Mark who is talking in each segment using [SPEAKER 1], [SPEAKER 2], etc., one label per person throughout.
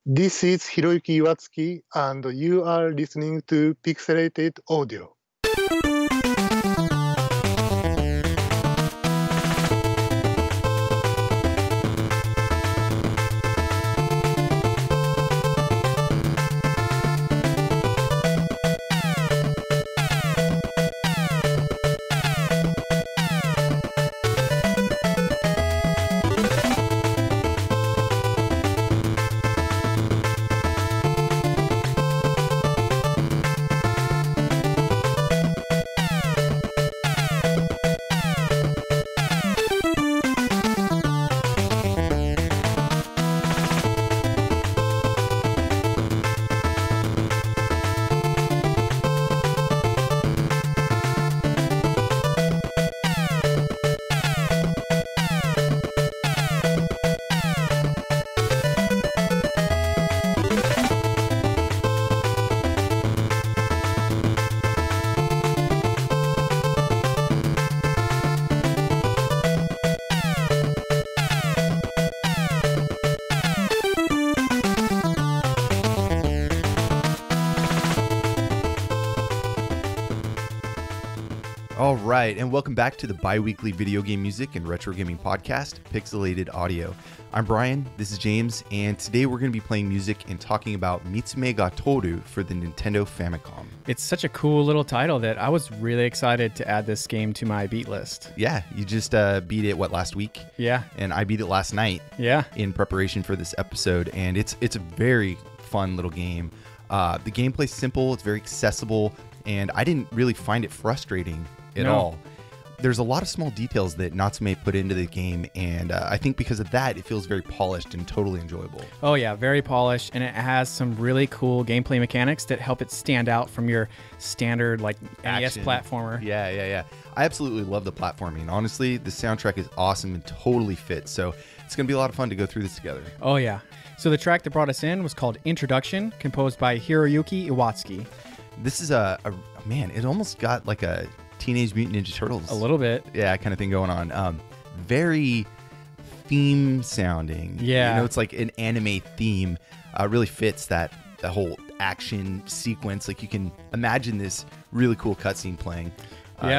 [SPEAKER 1] This is Hiroyuki Iwatsuki, and you are listening to Pixelated Audio.
[SPEAKER 2] All right, and welcome back to the bi-weekly video game music and retro gaming podcast, Pixelated Audio. I'm Brian, this is James, and today we're going to be playing music and talking about Mitsume ga Tooru for the Nintendo Famicom.
[SPEAKER 3] It's such a cool little title that I was really excited to add this game to my beat list.
[SPEAKER 2] Yeah, you just beat it, last week?
[SPEAKER 3] Yeah.
[SPEAKER 2] And I beat it last night.
[SPEAKER 3] Yeah.
[SPEAKER 2] In preparation for this episode, and it's a very fun little game. The gameplay's simple, it's very accessible, and I didn't really find it frustrating at all. There's a lot of small details that Natsume put into the game, and I think because of that, it feels very polished and totally enjoyable.
[SPEAKER 3] Oh yeah, very polished, and it has some really cool gameplay mechanics that help it stand out from your standard NES platformer.
[SPEAKER 2] Yeah. I absolutely love the platforming. Honestly, the soundtrack is awesome and totally fits, so it's going to be a lot of fun to go through this together.
[SPEAKER 3] Oh yeah. So the track that brought us in was called Introduction, composed by Hiroyuki Iwatsuki.
[SPEAKER 2] This is man, it almost got like a Teenage Mutant Ninja Turtles.
[SPEAKER 3] A little bit.
[SPEAKER 2] Yeah, kind of thing going on. Very theme sounding.
[SPEAKER 3] Yeah.
[SPEAKER 2] It's like an anime theme. Really fits the whole action sequence. Like you can imagine this really cool cutscene playing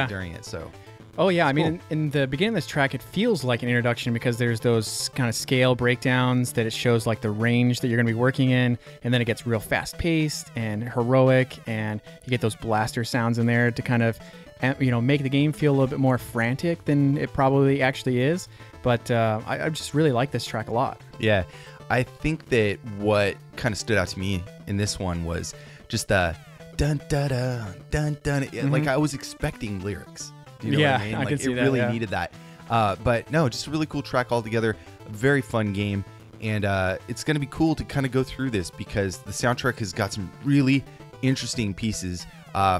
[SPEAKER 2] during it. So.
[SPEAKER 3] Oh yeah, I mean, in the beginning of this track, it feels like an introduction because there's those kind of scale breakdowns that it shows like the range that you're going to be working in, and then it gets real fast-paced and heroic, and you get those blaster sounds in there to kind of, make the game feel a little bit more frantic than it probably actually is. But I just really like this track a lot.
[SPEAKER 2] Yeah, I think that what kind of stood out to me in this one was just the dun dun dun dun dun. Mm-hmm. Like I was expecting lyrics. You know what I mean?
[SPEAKER 3] I can see that. It
[SPEAKER 2] really needed that. But no, just a really cool track altogether. A very fun game. And it's going to be cool to kind of go through this because the soundtrack has got some really interesting pieces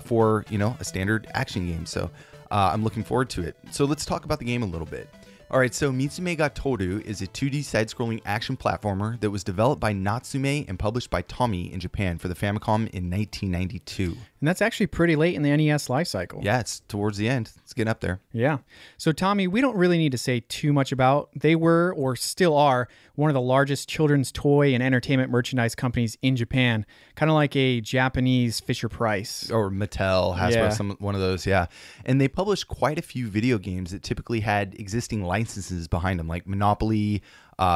[SPEAKER 2] for, a standard action game. So I'm looking forward to it. So let's talk about the game a little bit. All right, so Mitsume ga Tooru is a 2D side-scrolling action platformer that was developed by Natsume and published by Fami in Japan for the Famicom in 1992.
[SPEAKER 3] And that's actually pretty late in the NES lifecycle.
[SPEAKER 2] Yeah, it's towards the end. It's getting up there.
[SPEAKER 3] Yeah. So, Tommy, we don't really need to say too much about. They were, or still are, one of the largest children's toy and entertainment merchandise companies in Japan. Kind of like a Japanese Fisher-Price.
[SPEAKER 2] Or Mattel, Hasbro, one of those, yeah. And they published quite a few video games that typically had existing licenses behind them, like Monopoly.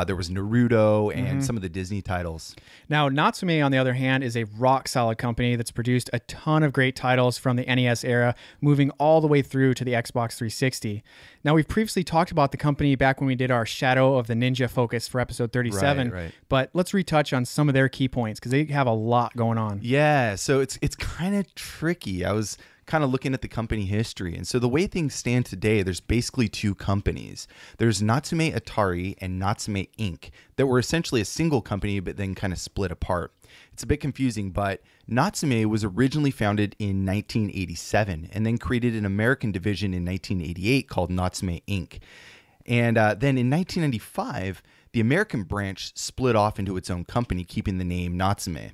[SPEAKER 2] There was Naruto and some of the Disney titles.
[SPEAKER 3] Now, Natsume, on the other hand, is a rock-solid company that's produced a ton of great titles from the NES era, moving all the way through to the Xbox 360. Now, we've previously talked about the company back when we did our Shadow of the Ninja focus for episode 37,
[SPEAKER 2] right.
[SPEAKER 3] But let's retouch on some of their key points because they have a lot going on.
[SPEAKER 2] Yeah, so it's kind of tricky. I was kind of looking at the company history. And so the way things stand today, there's basically two companies. There's Natsume Atari and Natsume Inc. that were essentially a single company, but then kind of split apart. It's a bit confusing, but Natsume was originally founded in 1987 and then created an American division in 1988 called Natsume Inc. And then in 1995, the American branch split off into its own company, keeping the name Natsume.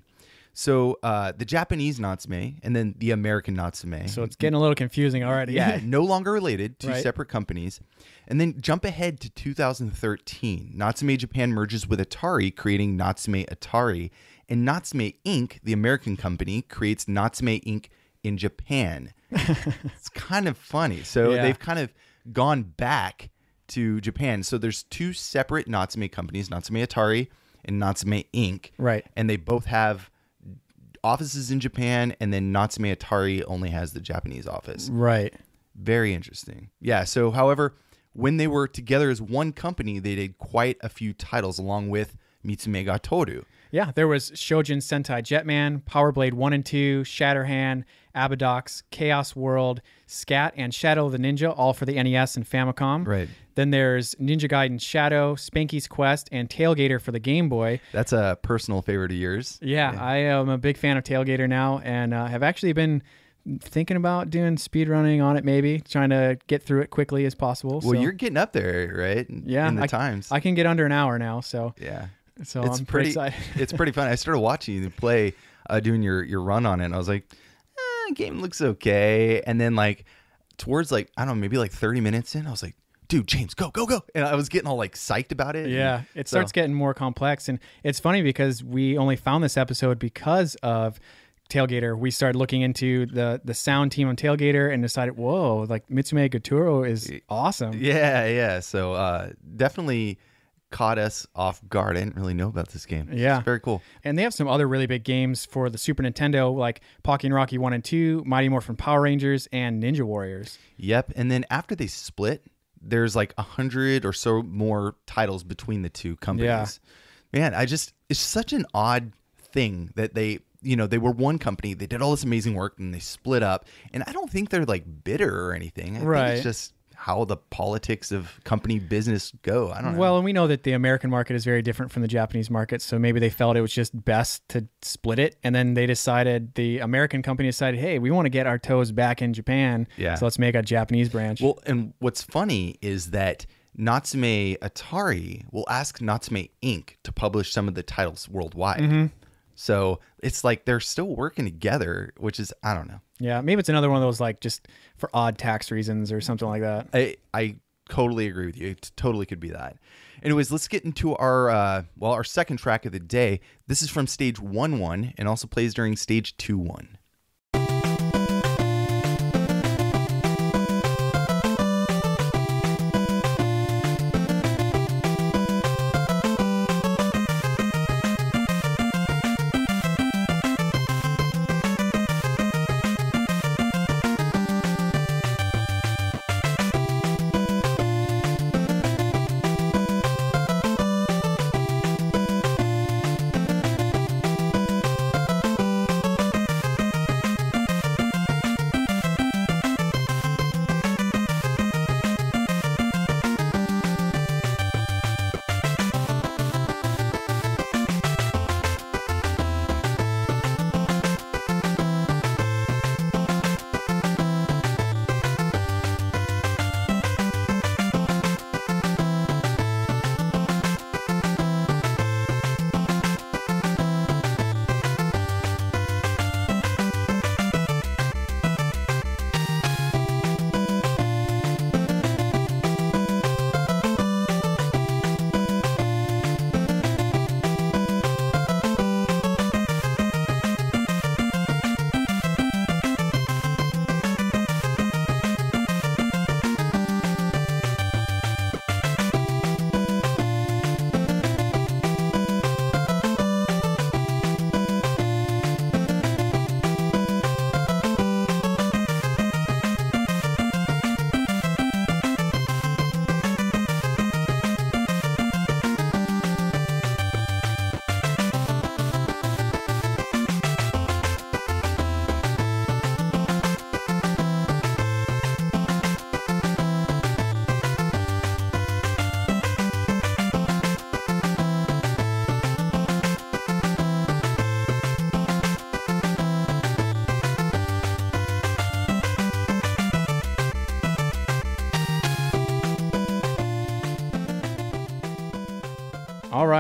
[SPEAKER 2] So the Japanese Natsume and then the American Natsume.
[SPEAKER 3] So it's getting a little confusing already.
[SPEAKER 2] Yeah, no longer related, two
[SPEAKER 3] Right.
[SPEAKER 2] separate companies. And then jump ahead to 2013. Natsume Japan merges with Atari, creating Natsume Atari. And Natsume Inc., the American company, creates Natsume Inc. in Japan. It's kind of funny. So
[SPEAKER 3] Yeah.
[SPEAKER 2] they've kind of gone back to Japan. So there's two separate Natsume companies, Natsume Atari and Natsume Inc.
[SPEAKER 3] Right.
[SPEAKER 2] And they both have offices in Japan, and then Natsume Atari only has the Japanese office.
[SPEAKER 3] Right.
[SPEAKER 2] Very interesting. Yeah. So, however, when they were together as one company, they did quite a few titles along with Mitsume ga Tooru.
[SPEAKER 3] Yeah, there was Shojin Sentai Jetman, Power Blade 1 and 2, Shatterhand, Abadox, Chaos World, Scat, and Shadow of the Ninja, all for the NES and Famicom.
[SPEAKER 2] Right.
[SPEAKER 3] Then there's Ninja Gaiden Shadow, Spanky's Quest, and Tailgater for the Game Boy.
[SPEAKER 2] That's a personal favorite of yours.
[SPEAKER 3] Yeah, I am a big fan of Tailgater now, and have actually been thinking about doing speedrunning on it, maybe trying to get through it quickly as possible.
[SPEAKER 2] Well,
[SPEAKER 3] so,
[SPEAKER 2] you're getting up there, right?
[SPEAKER 3] yeah,
[SPEAKER 2] In the times.
[SPEAKER 3] I can get under an hour now, so
[SPEAKER 2] yeah.
[SPEAKER 3] so
[SPEAKER 2] It's
[SPEAKER 3] I'm
[SPEAKER 2] pretty
[SPEAKER 3] excited.
[SPEAKER 2] It's pretty fun. I started watching you play, doing your run on it, and I was like, game looks okay. And then like towards like, I don't know, maybe like 30 minutes in, I was like, dude, James, go. And I was getting all like psyched about it.
[SPEAKER 3] Yeah, it starts getting more complex. And it's funny because we only found this episode because of Tailgater. We started looking into the sound team on Tailgater and decided, whoa, like Mitsume Goturo is awesome.
[SPEAKER 2] Yeah. So definitely caught us off guard. I didn't really know about this game.
[SPEAKER 3] Yeah.
[SPEAKER 2] It's very cool.
[SPEAKER 3] And they have some other really big games for the Super Nintendo, like Pocky and Rocky 1 and 2, Mighty Morphin Power Rangers, and Ninja Warriors.
[SPEAKER 2] Yep. And then after they split, there's like 100 or so more titles between the two companies. Man, it's such an odd thing that they were one company, they did all this amazing work, and they split up. And I don't think they're like bitter or anything. I think it's just how the politics of company business go. I don't know.
[SPEAKER 3] Well, and we know that the American market is very different from the Japanese market, so maybe they felt it was just best to split it, and then the American company decided, hey, we want to get our toes back in Japan, so let's make a Japanese branch.
[SPEAKER 2] Well, and what's funny is that Natsume Atari will ask Natsume Inc. to publish some of the titles worldwide.
[SPEAKER 3] Mm-hmm.
[SPEAKER 2] So it's like they're still working together, which is, I don't know.
[SPEAKER 3] Yeah, maybe it's another one of those like just for odd tax reasons or something like that.
[SPEAKER 2] I totally agree with you. It totally could be that. Anyways, let's get into our second track of the day. This is from stage 1-1 and also plays during stage 2-1.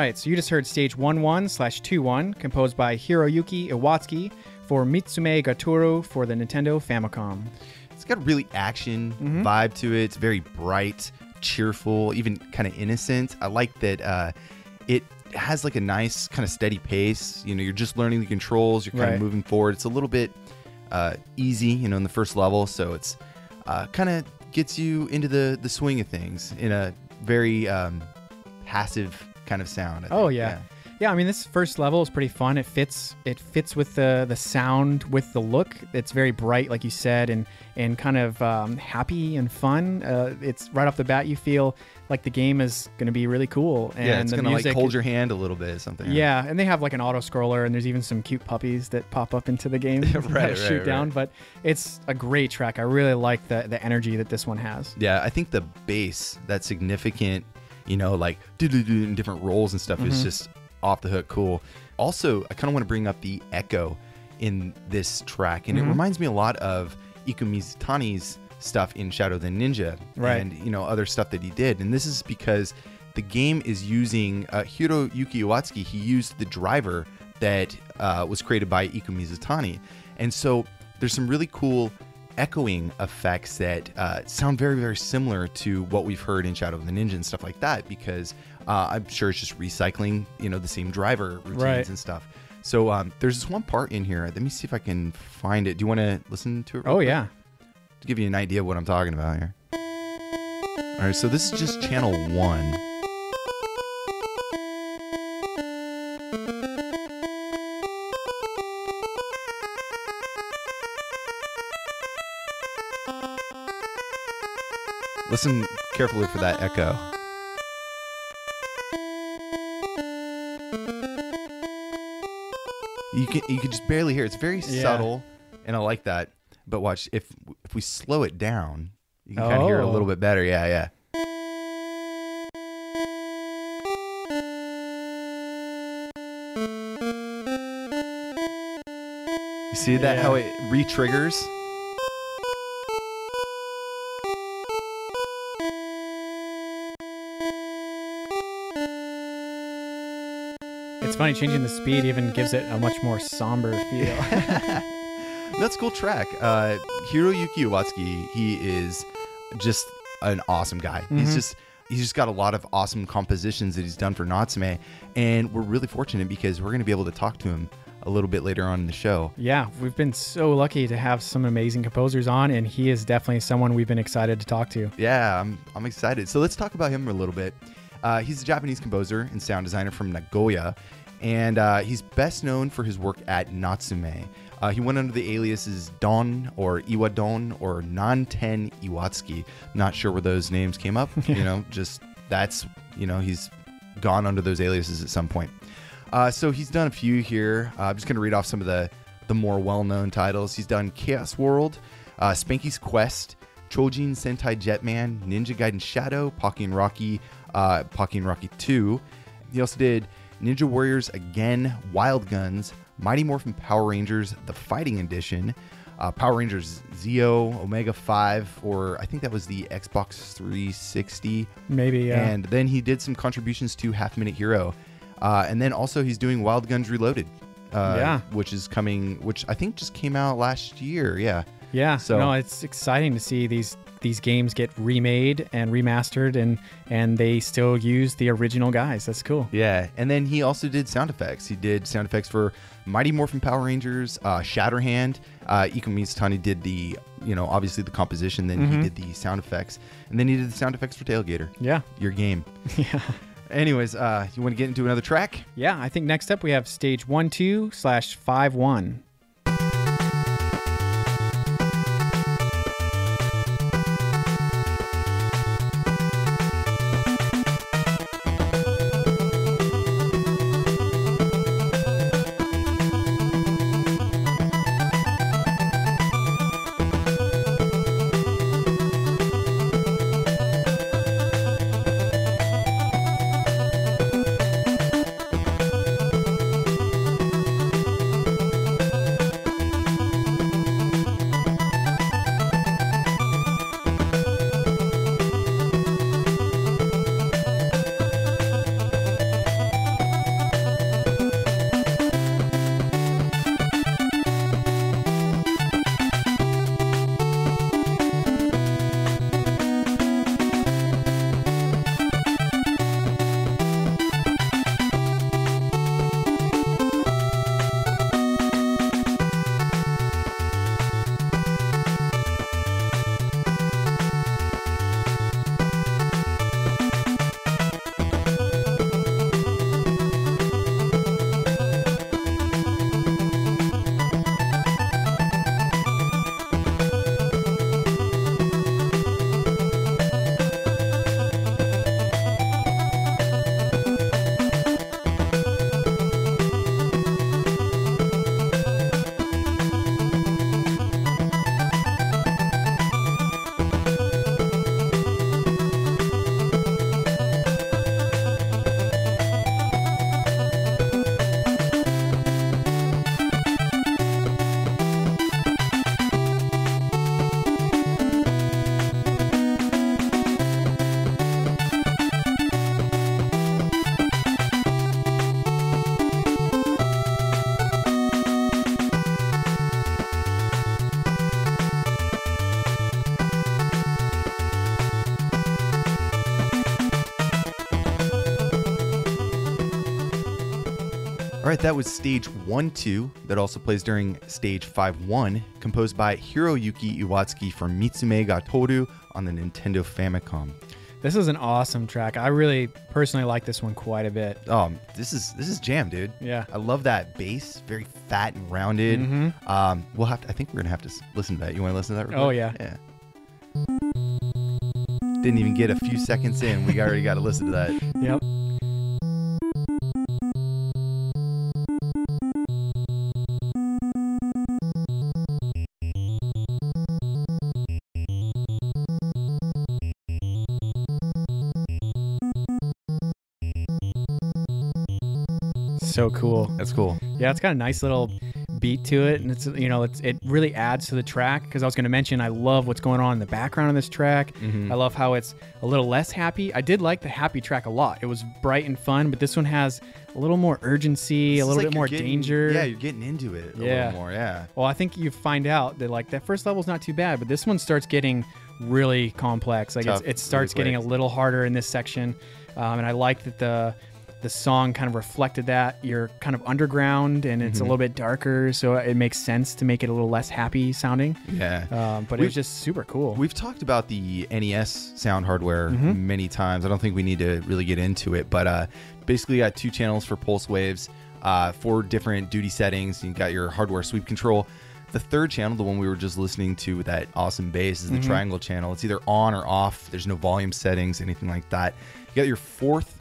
[SPEAKER 3] right, so you just heard stage 11/21, composed by Hiroyuki Iwatsuki for Mitsume ga Tooru for the Nintendo Famicom.
[SPEAKER 2] It's got a really action vibe to it. It's very bright, cheerful, even kind of innocent. I like that it has like a nice kind of steady pace. You know, you're just learning the controls. You're kind of moving forward. It's a little bit easy, you know, in the first level. So it's kind of gets you into the swing of things in a very passive kind of sound. I think.
[SPEAKER 3] Yeah, I mean, this first level is pretty fun. It fits with the sound, with the look. It's very bright, like you said, and kind of happy and fun. It's right off the bat, you feel like the game is going to be really cool. And
[SPEAKER 2] it's going to like hold your hand a little bit or something.
[SPEAKER 3] Yeah, and they have like an auto scroller, and there's even some cute puppies that pop up into the game shoot down. But it's a great track. I really like the energy that this one has.
[SPEAKER 2] Yeah, I think the bass, that significant, you know, like do-do-do in different roles and stuff is just off the hook cool. Also, I kind of want to bring up the echo in this track, and it reminds me a lot of Iku Mizutani's stuff in Shadow of the Ninja, and you know, other stuff that he did. And this is because the game is using Hiroyuki Iwatsuki. He used the driver that was created by Iku Mizutani, and so there's some really cool echoing effects that sound very, very similar to what we've heard in Shadow of the Ninja and stuff like that, because I'm sure it's just recycling, you know, the same driver routines and stuff. So there's this one part in here. Let me see if I can find it. Do you want to listen to it real quick?
[SPEAKER 3] Yeah.
[SPEAKER 2] To give you an idea of what I'm talking about here. All right, so this is just channel 1. Listen carefully for that echo. You can just barely hear it. It's very subtle, and I like that. But watch, if we slow it down, you can kind of hear it a little bit better. Yeah. You see that, how it re-triggers?
[SPEAKER 3] It's funny, changing the speed even gives it a much more somber feel.
[SPEAKER 2] That's a cool track. Hiroyuki Iwatsuki, he is just an awesome guy. He's just got a lot of awesome compositions that he's done for Natsume, and we're really fortunate because we're going to be able to talk to him a little bit later on in the show. Yeah,
[SPEAKER 3] we've been so lucky to have some amazing composers on, and he is definitely someone we've been excited to talk to.
[SPEAKER 2] Yeah, I'm excited. So let's talk about him a little bit. He's a Japanese composer and sound designer from Nagoya, and he's best known for his work at Natsume. He went under the aliases Don or Iwadon or Nanten Iwatsuki. Not sure where those names came up. You know, just that's, you know, he's gone under those aliases at some point. So he's done a few here. I'm just going to read off some of the more well-known titles. He's done Chaos World, Spanky's Quest, Chojin Sentai Jetman, Ninja Gaiden Shadow, Pocky and Rocky 2. He also did Ninja Warriors Again, Wild Guns, Mighty Morphin Power Rangers, the Fighting Edition, Power Rangers Zeo, Omega 5, or I think that was the Xbox 360.
[SPEAKER 3] Maybe, yeah.
[SPEAKER 2] And then he did some contributions to Half Minute Hero. And then also he's doing Wild Guns Reloaded, which is coming, which I think just came out last year. Yeah.
[SPEAKER 3] So no, it's exciting to see these games get remade and remastered, and they still use the original guys. That's cool.
[SPEAKER 2] Yeah. And then he also did sound effects. He did sound effects for Mighty Morphin Power Rangers, Shatterhand. Iku Mizutani did the, you know, obviously the composition. Then he did the sound effects, and then he did the sound effects for Tailgater.
[SPEAKER 3] Yeah.
[SPEAKER 2] Your game.
[SPEAKER 3] Yeah.
[SPEAKER 2] Anyways, you want to get into another track?
[SPEAKER 3] Yeah, I think next up we have stage 1-2/5-1.
[SPEAKER 2] All right, that was stage 1-2 that also plays during stage 5-1, composed by Hiroyuki Iwatsuki from Mitsume ga Tooru on the Nintendo Famicom.
[SPEAKER 3] This is an awesome track. I really personally like this one quite a bit.
[SPEAKER 2] Oh, this is jam, dude.
[SPEAKER 3] Yeah.
[SPEAKER 2] I love that bass, very fat and rounded.
[SPEAKER 3] Mm-hmm.
[SPEAKER 2] We'll have to, I think we're gonna have to listen to that. You want to listen to that?
[SPEAKER 3] Oh yeah.
[SPEAKER 2] Yeah. Didn't even get a few seconds in. We already got to listen to that.
[SPEAKER 3] Yep. So cool.
[SPEAKER 2] That's cool.
[SPEAKER 3] Yeah, it's got a nice little beat to it, and it really adds to the track, because I was going to mention I love what's going on in the background of this track. I love how it's a little less happy. I did like the happy track a lot. It was bright and fun, but this one has a little more urgency, a little bit more danger.
[SPEAKER 2] Yeah, you're getting into it a little more. Yeah.
[SPEAKER 3] Well, I think you find out that like that first level's not too bad, but this one starts getting really complex. Like it starts getting a little harder in this section, and I like that the song kind of reflected that. You're kind of underground and it's a little bit darker, so it makes sense to make it a little less happy sounding.
[SPEAKER 2] Yeah.
[SPEAKER 3] But it was just super cool.
[SPEAKER 2] We've talked about the NES sound hardware many times. I don't think we need to really get into it, but basically you got 2 channels for pulse waves, 4 different duty settings. You got your hardware sweep control. The 3rd channel, the one we were just listening to with that awesome bass, is the triangle channel. It's either on or off. There's no volume settings, anything like that. You got your 4th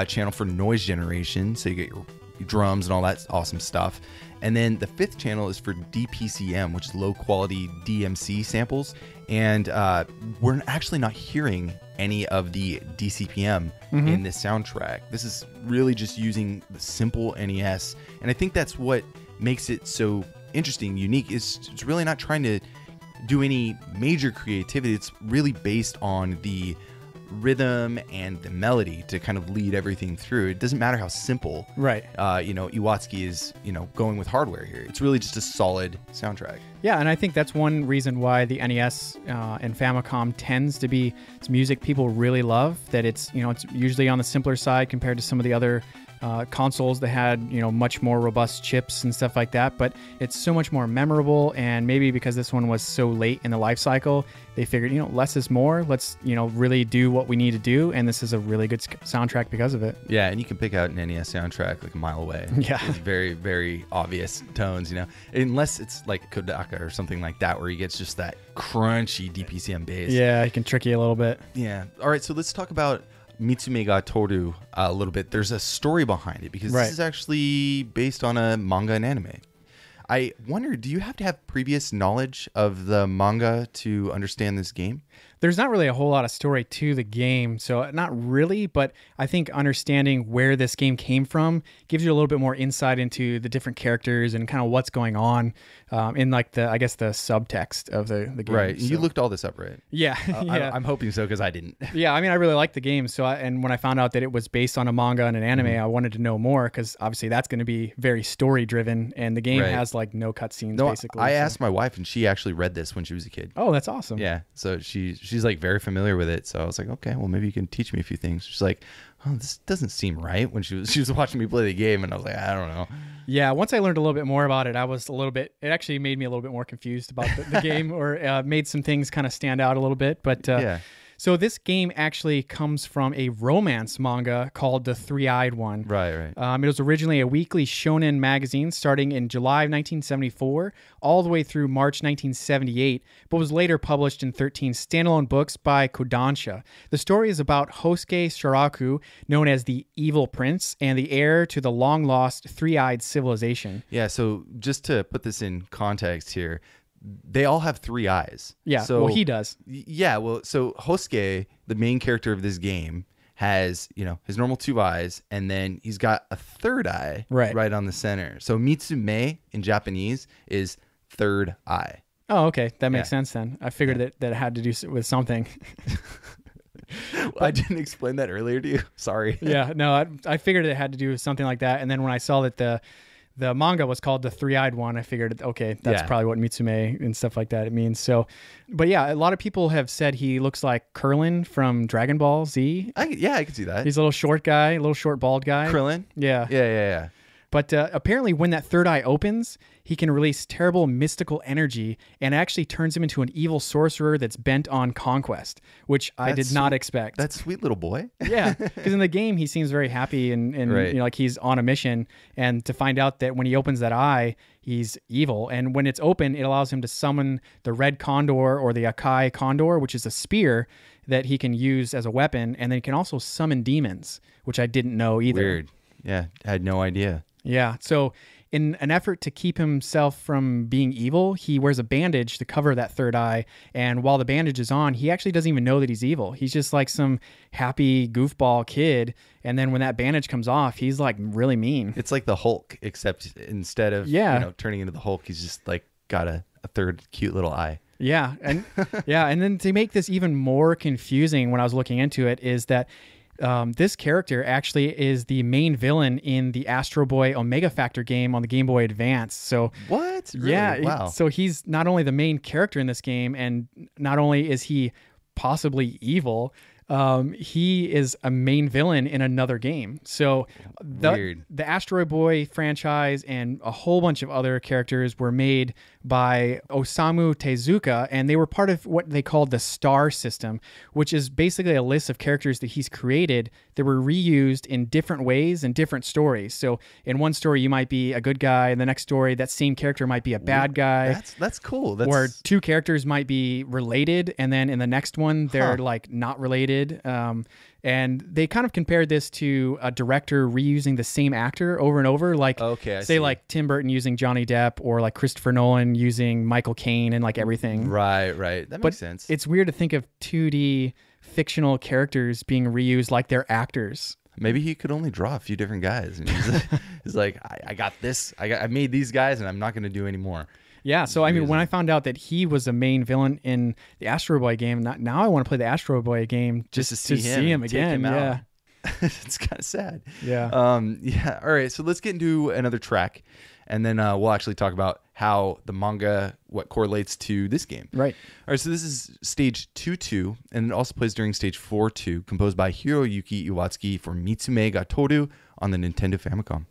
[SPEAKER 2] channel for noise generation, so you get your drums and all that awesome stuff. And then the 5th channel is for DPCM, which is low quality DMC samples. And we're actually not hearing any of the DCPM in this soundtrack. This is really just using the simple NES. And I think that's what makes it so interesting, unique. It's really not trying to do any major creativity. It's really based on the rhythm and the melody to kind of lead everything through. It doesn't matter how simple,
[SPEAKER 3] right?
[SPEAKER 2] Iwatsuki is, going with hardware here. It's really just a solid soundtrack.
[SPEAKER 3] Yeah, and I think that's one reason why the NES and Famicom tends to be music people really love. That it's usually on the simpler side compared to some of the other consoles that had much more robust chips and stuff like that, but it's so much more memorable. And maybe because this one was so late in the life cycle, they figured less is more. Let's really do what we need to do, and this is a really good soundtrack because of it.
[SPEAKER 2] Yeah, and you can pick out an NES soundtrack like a mile away.
[SPEAKER 3] Yeah,
[SPEAKER 2] it's very, very obvious tones, unless it's like Kodaka or something like that, where he gets just that crunchy DPCM bass.
[SPEAKER 3] Yeah, it can trick you a little bit.
[SPEAKER 2] Yeah. All right, so let's talk about Mitsume ga Tooru a little bit. There's a story behind it, because this is actually based on a manga and anime. I wonder, do you have to have previous knowledge of the manga to understand this game?
[SPEAKER 3] There's not really a whole lot of story to the game, so not really, but I think understanding where this game came from gives you a little bit more insight into the different characters and kind of what's going on in like the subtext of the game.
[SPEAKER 2] Right.
[SPEAKER 3] So.
[SPEAKER 2] You looked all this up, right?
[SPEAKER 3] Yeah. Yeah.
[SPEAKER 2] I'm hoping so, because I didn't.
[SPEAKER 3] Yeah, I mean, I really liked the game, and when I found out that it was based on a manga and an anime, I wanted to know more, because obviously that's going to be very story driven, and the game has like no cutscenes basically.
[SPEAKER 2] I asked my wife, and she actually read this when she was a kid.
[SPEAKER 3] Oh, that's awesome.
[SPEAKER 2] Yeah. So she's like very familiar with it. So I was like, okay, well, maybe you can teach me a few things. She's like, oh, this doesn't seem right, when she was watching me play the game, and I was like, I don't know.
[SPEAKER 3] Yeah, once I learned a little bit more about it, it actually made me a little bit more confused about the game, or made some things kind of stand out a little bit. But so this game actually comes from a romance manga called The Three-Eyed One.
[SPEAKER 2] Right.
[SPEAKER 3] It was originally a weekly shonen magazine starting in July of 1974 all the way through March 1978, but was later published in 13 standalone books by Kodansha. The story is about Hosuke Shiraku, known as the Evil Prince, and the heir to the long-lost three-eyed civilization.
[SPEAKER 2] Yeah, so just to put this in context here, they all have 3 eyes.
[SPEAKER 3] Yeah,
[SPEAKER 2] so,
[SPEAKER 3] well, he does.
[SPEAKER 2] Yeah, well, so Hosuke, the main character of this game, has, his normal 2 eyes, and then he's got a 3rd eye right on the center. So Mitsume in Japanese is 3rd eye.
[SPEAKER 3] Oh, okay. That makes sense then. I figured that it had to do with something.
[SPEAKER 2] I didn't explain that earlier to you. Sorry.
[SPEAKER 3] Yeah, no, I figured it had to do with something like that. And then when I saw that the manga was called The Three-Eyed One, I figured, okay, that's probably what Mitsume and stuff like that it means. So, but yeah, a lot of people have said he looks like Krillin from Dragon Ball Z.
[SPEAKER 2] I can see that.
[SPEAKER 3] He's a little short guy, a little short bald guy.
[SPEAKER 2] Krillin?
[SPEAKER 3] Yeah.
[SPEAKER 2] Yeah.
[SPEAKER 3] But apparently when that third eye opens, he can release terrible mystical energy and actually turns him into an evil sorcerer that's bent on conquest, which I did not expect.
[SPEAKER 2] That sweet little boy.
[SPEAKER 3] Yeah, because in the game, he seems very happy and
[SPEAKER 2] Right.
[SPEAKER 3] like he's on a mission. And to find out that when he opens that eye, he's evil. And when it's open, it allows him to summon the red condor or the Akai condor, which is a spear that he can use as a weapon. And then he can also summon demons, which I didn't know either.
[SPEAKER 2] Weird. Yeah, I had no idea.
[SPEAKER 3] Yeah. So in an effort to keep himself from being evil, he wears a bandage to cover that third eye. And while the bandage is on, he actually doesn't even know that he's evil. He's just like some happy goofball kid. And then when that bandage comes off, he's like really mean.
[SPEAKER 2] It's like the Hulk, except instead of turning into the Hulk, he's just like got a third cute little eye.
[SPEAKER 3] Yeah. And and then to make this even more confusing when I was looking into it is that this character actually is the main villain in the Astro Boy Omega Factor game on the Game Boy Advance. So
[SPEAKER 2] what? Really?
[SPEAKER 3] Yeah.
[SPEAKER 2] Wow.
[SPEAKER 3] So he's not only the main character in this game, and not only is he possibly evil, he is a main villain in another game. So the Astro Boy franchise and a whole bunch of other characters were made by Osamu Tezuka, and they were part of what they called the Star System, which is basically a list of characters that he's created that were reused in different ways in different stories. So in one story, you might be a good guy. In the next story, that same character might be a bad guy.
[SPEAKER 2] That's cool.
[SPEAKER 3] Or two characters might be related, and then in the next one, they're like not related. And they kind of compared this to a director reusing the same actor over and over. Like, say like Tim Burton using Johnny Depp, or like Christopher Nolan using Michael Caine and like everything.
[SPEAKER 2] Right. That makes sense.
[SPEAKER 3] It's weird to think of 2D fictional characters being reused like they're actors.
[SPEAKER 2] Maybe he could only draw a few different guys. And he's like, I got this. I made these guys, and I'm not going to do any more.
[SPEAKER 3] Yeah, so I mean, when I found out that he was a main villain in the Astro Boy game, now I want to play the Astro Boy game just to see him again. Yeah,
[SPEAKER 2] it's kind of sad.
[SPEAKER 3] Yeah.
[SPEAKER 2] All right, so let's get into another track, and then we'll actually talk about how the manga what correlates to this game.
[SPEAKER 3] Right.
[SPEAKER 2] All right, so this is stage 2-2, and it also plays during stage 4-2, composed by Hiroyuki Iwatsuki for Mitsume ga Tooru on the Nintendo Famicom.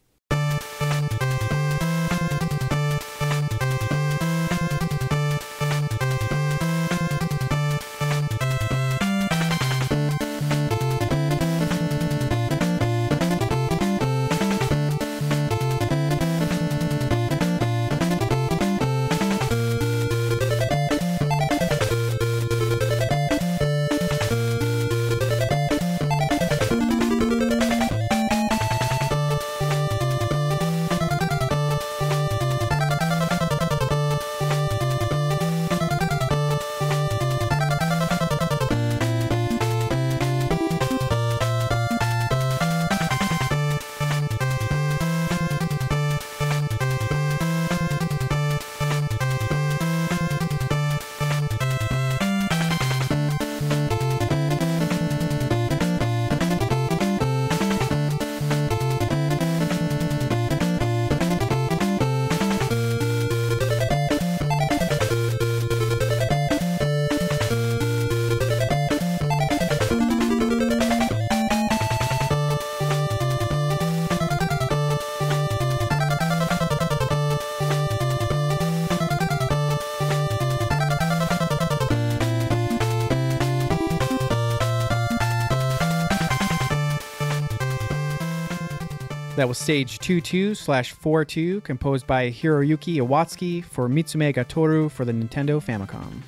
[SPEAKER 3] That was stage 2-2/4-2, composed by Hiroyuki Iwatsuki for Mitsume ga Tooru for the Nintendo Famicom.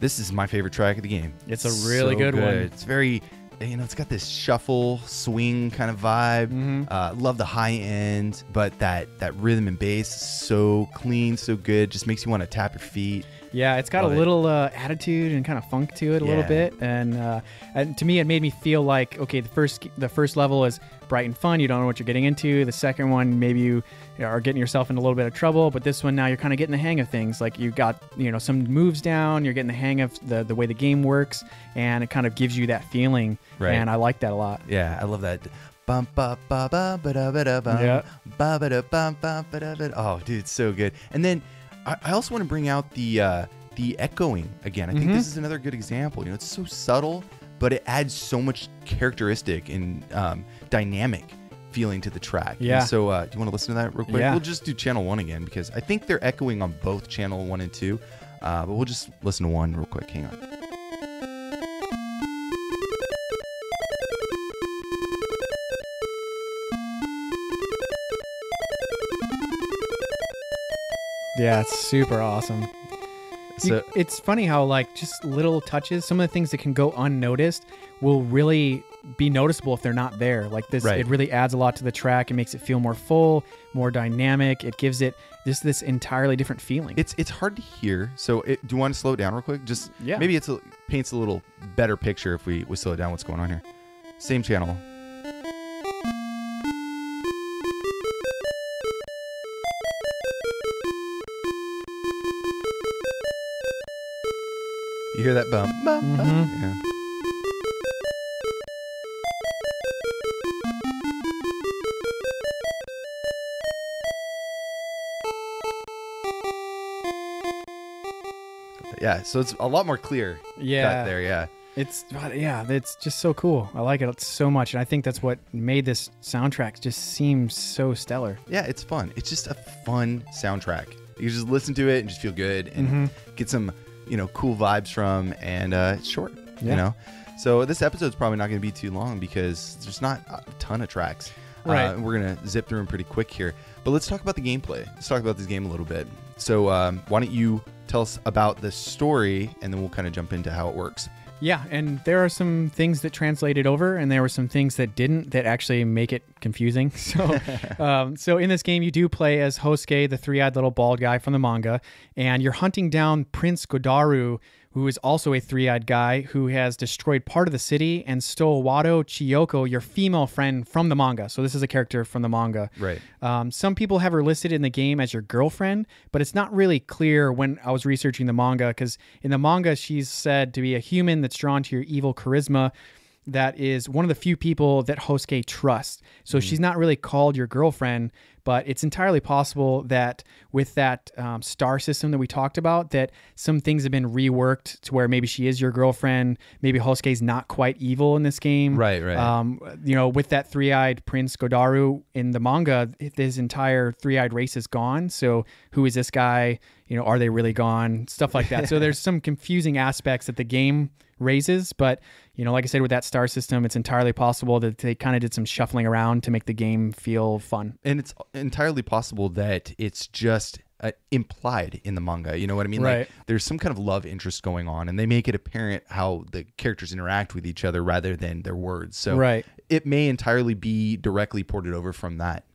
[SPEAKER 2] This is my favorite track of the game.
[SPEAKER 3] It's a really good one.
[SPEAKER 2] It's very, it's got this shuffle, swing kind of vibe.
[SPEAKER 3] Mm-hmm.
[SPEAKER 2] Love the high end, but that rhythm and bass is so clean, so good. Just makes you want to tap your feet.
[SPEAKER 3] Yeah, it's got a little attitude and kind of funk to it a little bit, and to me, it made me feel like, okay, the first level is bright and fun. You don't know what you're getting into. The second one, maybe you are getting yourself in a little bit of trouble, but this one now you're kind of getting the hang of things. Like you got some moves down. You're getting the hang of the way the game works, and it kind of gives you that feeling.
[SPEAKER 2] Right.
[SPEAKER 3] And I like that a lot.
[SPEAKER 2] Yeah, I love that. Bum ba ba ba ba da ba da bum.
[SPEAKER 3] Yeah.
[SPEAKER 2] Ba ba da bum ba ba da ba. Oh, dude, it's so good. And then I also want to bring out the echoing again. I think this is another good example. It's so subtle, but it adds so much characteristic and dynamic feeling to the track.
[SPEAKER 3] Yeah.
[SPEAKER 2] And so do you want to listen to that real quick?
[SPEAKER 3] Yeah.
[SPEAKER 2] We'll just do channel 1 again because I think they're echoing on both channel 1 and 2. But we'll just listen to 1 real quick. Hang on.
[SPEAKER 3] Yeah, it's super awesome.
[SPEAKER 2] So
[SPEAKER 3] It's funny how like just little touches, some of the things that can go unnoticed will really be noticeable if they're not there. Like this,
[SPEAKER 2] Right.
[SPEAKER 3] It really adds a lot to the track. It makes it feel more full, more dynamic. It gives it just this entirely different feeling.
[SPEAKER 2] it's hard to hear. So do you want to slow it down real quick? Just
[SPEAKER 3] Yeah.
[SPEAKER 2] maybe paints a little better picture if we slow it down. What's going on here? Same channel. You hear that bump?
[SPEAKER 3] Mhm.
[SPEAKER 2] Yeah. Yeah, so it's a lot more clear
[SPEAKER 3] Yeah.
[SPEAKER 2] cut there, yeah.
[SPEAKER 3] It's just so cool. I like it so much, and I think that's what made this soundtrack just seem so stellar.
[SPEAKER 2] Yeah, it's fun. It's just a fun soundtrack. You just listen to it and just feel good and get some, cool vibes from, and it's short,
[SPEAKER 3] Yeah.
[SPEAKER 2] So this episode's probably not going to be too long because there's not a ton of tracks.
[SPEAKER 3] Right.
[SPEAKER 2] We're going to zip through them pretty quick here. But let's talk about the gameplay. Let's talk about this game a little bit. So why don't you tell us about the story, and then we'll kind of jump into how it works.
[SPEAKER 3] Yeah, and there are some things that translated over, and there were some things that didn't that actually make it confusing. So in this game, you do play as Hosuke, the three-eyed little bald guy from the manga, and you're hunting down Prince Godaru, who is also a three-eyed guy who has destroyed part of the city and stole Wado Chiyoko, your female friend from the manga. So this is a character from the manga.
[SPEAKER 2] Right.
[SPEAKER 3] Some people have her listed in the game as your girlfriend, but it's not really clear when I was researching the manga, because in the manga, she's said to be a human that's drawn to your evil charisma that is one of the few people that Hosuke trusts. So she's not really called your girlfriend, but it's entirely possible that with that star system that we talked about, that some things have been reworked to where maybe she is your girlfriend. Maybe Hosuke's not quite evil in this game.
[SPEAKER 2] Right.
[SPEAKER 3] With that three-eyed Prince Godaru in the manga, his entire three-eyed race is gone. So who is this guy? Are they really gone? Stuff like that. So there's some confusing aspects that the game raises, but like I said, with that star system, it's entirely possible that they kind of did some shuffling around to make the game feel fun.
[SPEAKER 2] And it's entirely possible that it's just implied in the manga. You know what I mean?
[SPEAKER 3] Right.
[SPEAKER 2] Like there's some kind of love interest going on, and they make it apparent how the characters interact with each other rather than their words. So
[SPEAKER 3] Right.
[SPEAKER 2] it may entirely be directly ported over from that.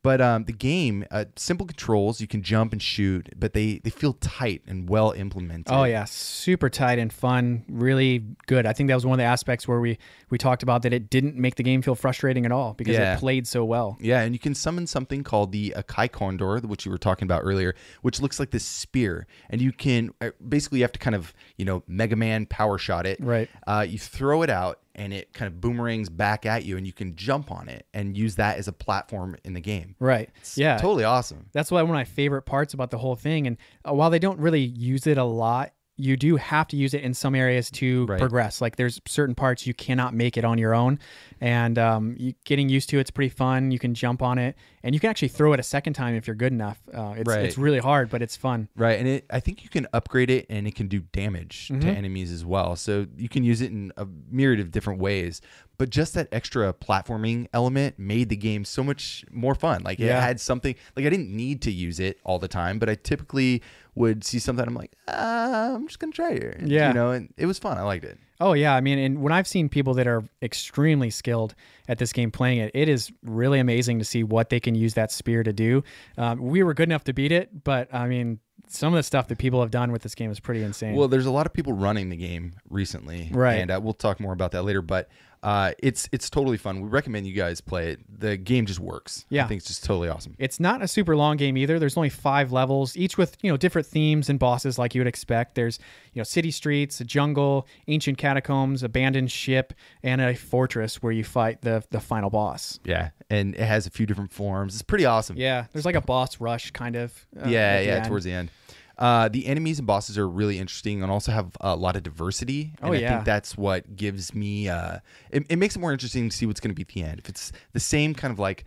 [SPEAKER 2] But the game, simple controls, you can jump and shoot, but they feel tight and well implemented.
[SPEAKER 3] Oh yeah, super tight and fun, really good. I think that was one of the aspects where we talked about that it didn't make the game feel frustrating at all because it played so well.
[SPEAKER 2] Yeah, and you can summon something called the Akai Condor, which you were talking about earlier, which looks like this spear. And you can, basically you have to kind of, Mega Man power shot it.
[SPEAKER 3] Right.
[SPEAKER 2] You throw it out, and it kind of boomerangs back at you, and you can jump on it and use that as a platform in the game.
[SPEAKER 3] Right.
[SPEAKER 2] It's
[SPEAKER 3] yeah.
[SPEAKER 2] totally awesome.
[SPEAKER 3] That's one of my favorite parts about the whole thing. And while they don't really use it a lot, you do have to use it in some areas to progress. Like there's certain parts you cannot make it on your own, and getting used to it's pretty fun. You can jump on it, and you can actually throw it a second time if you're good enough. It's really hard, but it's fun.
[SPEAKER 2] Right, and I think you can upgrade it, and it can do damage to enemies as well. So you can use it in a myriad of different ways. But just that extra platforming element made the game so much more fun. Like it had something, like I didn't need to use it all the time, but I typically would see something, I'm like, I'm just going to try it. And it was fun. I liked it.
[SPEAKER 3] Oh yeah, I mean, and when I've seen people that are extremely skilled at this game playing it, it is really amazing to see what they can use that spear to do. We were good enough to beat it, but I mean, some of the stuff that people have done with this game is pretty insane.
[SPEAKER 2] Well, there's a lot of people running the game recently,
[SPEAKER 3] right?
[SPEAKER 2] And we'll talk more about that later. But it's totally fun. We recommend you guys play it. The game just works.
[SPEAKER 3] Yeah,
[SPEAKER 2] I think it's just totally awesome.
[SPEAKER 3] It's not a super long game either. There's only 5 levels, each with different themes and bosses like you would expect. There's city streets, a jungle, ancient catacombs, abandoned ship, and a fortress where you fight the final boss.
[SPEAKER 2] Yeah, and it has a few different forms. It's pretty awesome.
[SPEAKER 3] Yeah, there's like a boss rush kind of.
[SPEAKER 2] Yeah, towards the end. The enemies and bosses are really interesting and also have a lot of diversity. And I think that's what gives me, it makes it more interesting to see what's going to be at the end. If it's the same kind of like,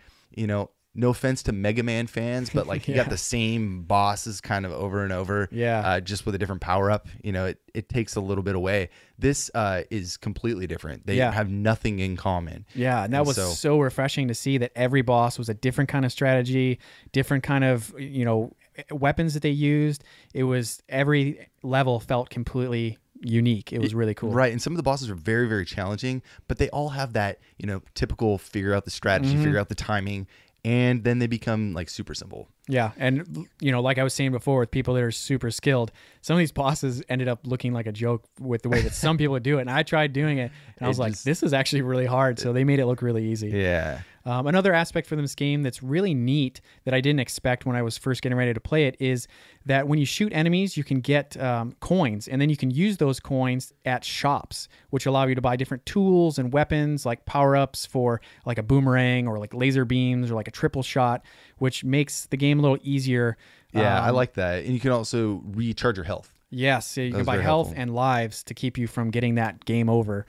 [SPEAKER 2] no offense to Mega Man fans, but like you got the same bosses kind of over and over, just with a different power up. It takes a little bit away. This is completely different. They have nothing in common.
[SPEAKER 3] Yeah, and that was so refreshing to see that every boss was a different kind of strategy, different kind of weapons that they used. It was every level felt completely unique. It was really cool.
[SPEAKER 2] Right. And some of the bosses are very, very challenging, but they all have that, typical figure out the strategy, figure out the timing. And then they become like super simple.
[SPEAKER 3] Yeah. And, like I was saying before, with people that are super skilled, some of these bosses ended up looking like a joke with the way that some people would do it. And I tried doing it and I was like, this is actually really hard. So they made it look really easy.
[SPEAKER 2] Yeah.
[SPEAKER 3] Another aspect for this game that's really neat that I didn't expect when I was first getting ready to play it is that when you shoot enemies, you can get coins, and then you can use those coins at shops, which allow you to buy different tools and weapons like power-ups for like a boomerang or like laser beams or like a triple shot, which makes the game a little easier.
[SPEAKER 2] Yeah, I like that. And you can also recharge your health.
[SPEAKER 3] Yes, so you can buy health and lives to keep you from getting that game over.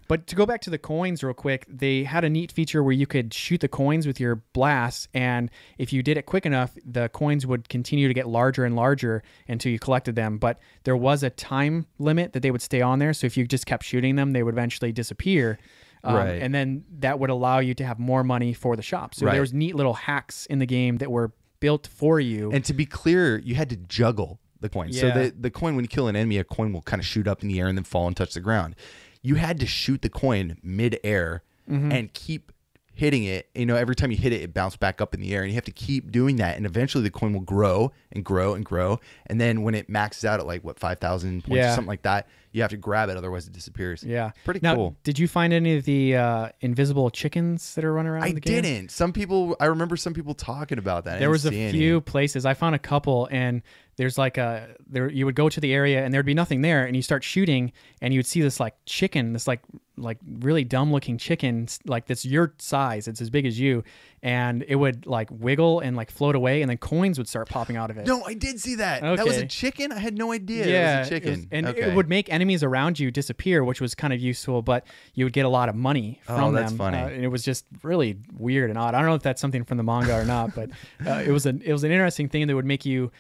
[SPEAKER 3] But to go back to the coins real quick, they had a neat feature where you could shoot the coins with your blast, and if you did it quick enough, the coins would continue to get larger and larger until you collected them. But there was a time limit that they would stay on there, so if you just kept shooting them, they would eventually disappear. Right. And then that would allow you to have more money for the shop. So there was neat little hacks in the game that were built for you.
[SPEAKER 2] And to be clear, you had to juggle the coin. So the coin, when you kill an enemy, a coin will kind of shoot up in the air and then fall and touch the ground. You had to shoot the coin mid-air and keep hitting it. Every time you hit it, it bounced back up in the air, and you have to keep doing that. And eventually the coin will grow and grow and grow. And then when it maxes out at like 5,000 points or something like that, you have to grab it, otherwise it disappears.
[SPEAKER 3] Yeah.
[SPEAKER 2] Pretty cool.
[SPEAKER 3] Did you find any of the invisible chickens that are running around the game?
[SPEAKER 2] I didn't. I remember some people talking about that.
[SPEAKER 3] There was a few places. I found a couple, and there's like you would go to the area and there'd be nothing there, and you start shooting and you would see this like chicken, this like really dumb looking chicken, like that's your size, it's as big as you, and it would like wiggle and like float away, and then coins would start popping out of it.
[SPEAKER 2] No, I did see that. Okay. That was a chicken? I had no idea it was a chicken.
[SPEAKER 3] It would make enemies around you disappear, which was kind of useful, but you would get a lot of money from them.
[SPEAKER 2] That's funny.
[SPEAKER 3] And it was just really weird and odd. I don't know if that's something from the manga or not, but it was an interesting thing that would make you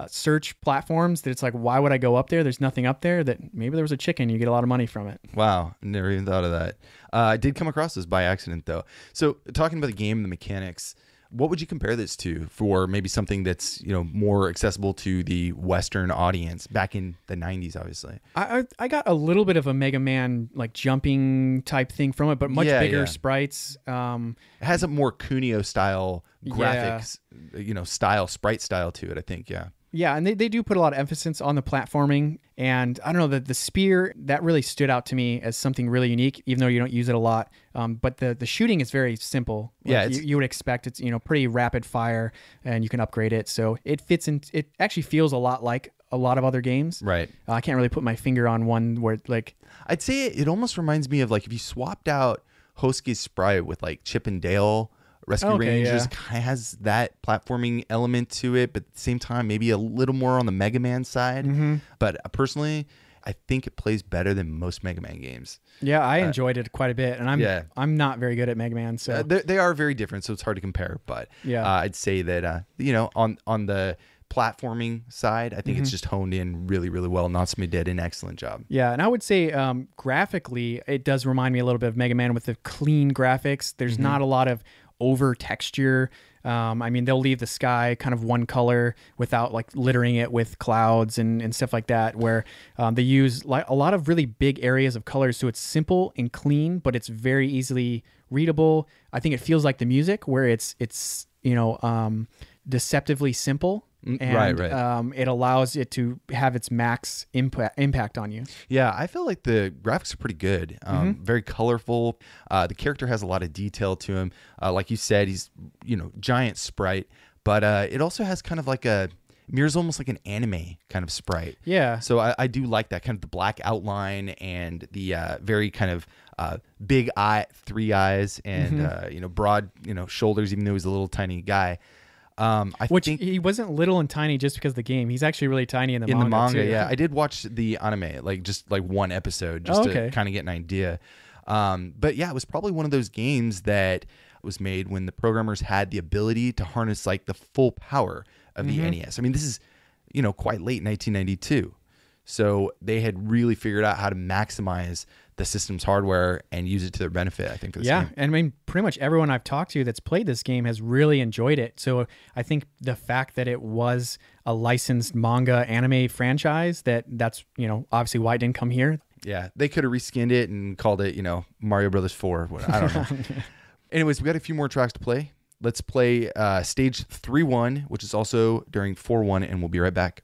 [SPEAKER 3] search platforms that it's like, why would I go up there? There's nothing up there. That maybe there was a chicken. You get a lot of money from it.
[SPEAKER 2] Wow. Never even thought of that. I did come across this by accident, though. So talking about the game and the mechanics, what would you compare this to for maybe something that's more accessible to the Western audience back in the 90s, obviously?
[SPEAKER 3] I got a little bit of a Mega Man like jumping type thing from it, but much bigger sprites.
[SPEAKER 2] It has a more Kunio style graphics, sprite style to it, I think. Yeah.
[SPEAKER 3] Yeah, and they do put a lot of emphasis on the platforming, and I don't know, the spear, that really stood out to me as something really unique, even though you don't use it a lot. But the shooting is very simple. You would expect it's pretty rapid fire, and you can upgrade it, so it fits in. It actually feels a lot like a lot of other games.
[SPEAKER 2] Right.
[SPEAKER 3] I can't really put my finger on one where like.
[SPEAKER 2] I'd say it almost reminds me of like if you swapped out Hosuke's sprite with like Chip and Dale Rescue Rangers, kind of has that platforming element to it, but at the same time, maybe a little more on the Mega Man side. But personally, I think it plays better than most Mega Man games.
[SPEAKER 3] Yeah, I enjoyed it quite a bit, and I'm not very good at Mega Man, so
[SPEAKER 2] they are very different, so it's hard to compare. But I'd say that on the platforming side, I think it's just honed in really, really well. Natsume did an excellent job.
[SPEAKER 3] Yeah, and I would say graphically, it does remind me a little bit of Mega Man with the clean graphics. There's not a lot of over texture. I mean, they'll leave the sky kind of one color without like littering it with clouds and stuff like that, where they use like a lot of really big areas of colors. So it's simple and clean, but it's very easily readable. I think it feels like the music where it's deceptively simple. And,
[SPEAKER 2] right.
[SPEAKER 3] It allows it to have its max impact on you.
[SPEAKER 2] Yeah, I feel like the graphics are pretty good. Very colorful. The character has a lot of detail to him. Like you said, he's giant sprite, but it also has kind of like mirrors almost like an anime kind of sprite.
[SPEAKER 3] Yeah.
[SPEAKER 2] So I do like that kind of the black outline and the very kind of big eye, 3 eyes, and broad shoulders, even though he's a little tiny guy. I
[SPEAKER 3] Which
[SPEAKER 2] think
[SPEAKER 3] he wasn't little and tiny just because of the game. He's actually really tiny in the manga. Too.
[SPEAKER 2] Yeah. I did watch the anime, like just like one episode, just to kind of get an idea. But yeah, it was probably one of those games that was made when the programmers had the ability to harness like the full power of the NES. I mean, this is, quite late 1992. So they had really figured out how to maximize the system's hardware and use it to their benefit, I think, for this game.
[SPEAKER 3] And I mean, pretty much everyone I've talked to that's played this game has really enjoyed it. So I think the fact that it was a licensed manga anime franchise, that's, obviously why it didn't come here.
[SPEAKER 2] Yeah, they could have reskinned it and called it, Mario Brothers 4. I don't know. Anyways, we got a few more tracks to play. Let's play stage 3-1, which is also during 4-1, and we'll be right back.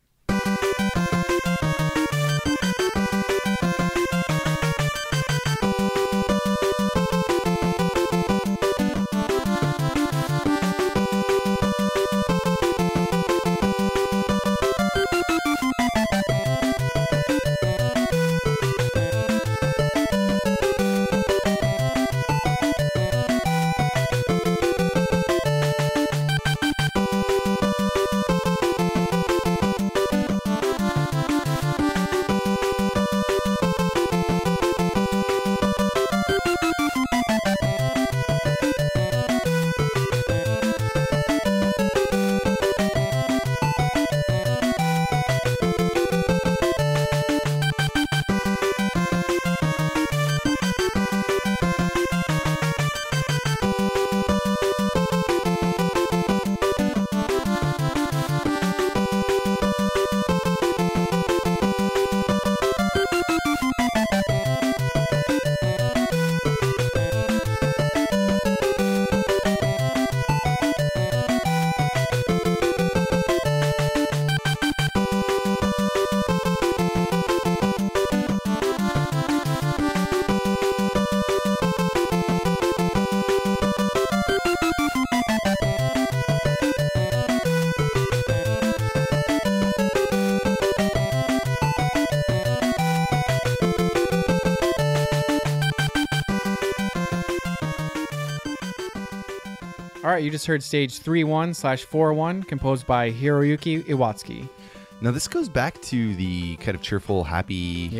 [SPEAKER 3] All right, you just heard stage 3-1/4-1, composed by Hiroyuki Iwatsuki.
[SPEAKER 2] Now, this goes back to the kind of cheerful, happy,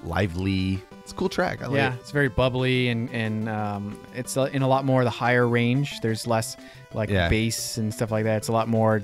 [SPEAKER 2] lively. It's a cool track. I like it.
[SPEAKER 3] It's very bubbly, and it's in a lot more of the higher range. There's less bass and stuff like that. It's a lot more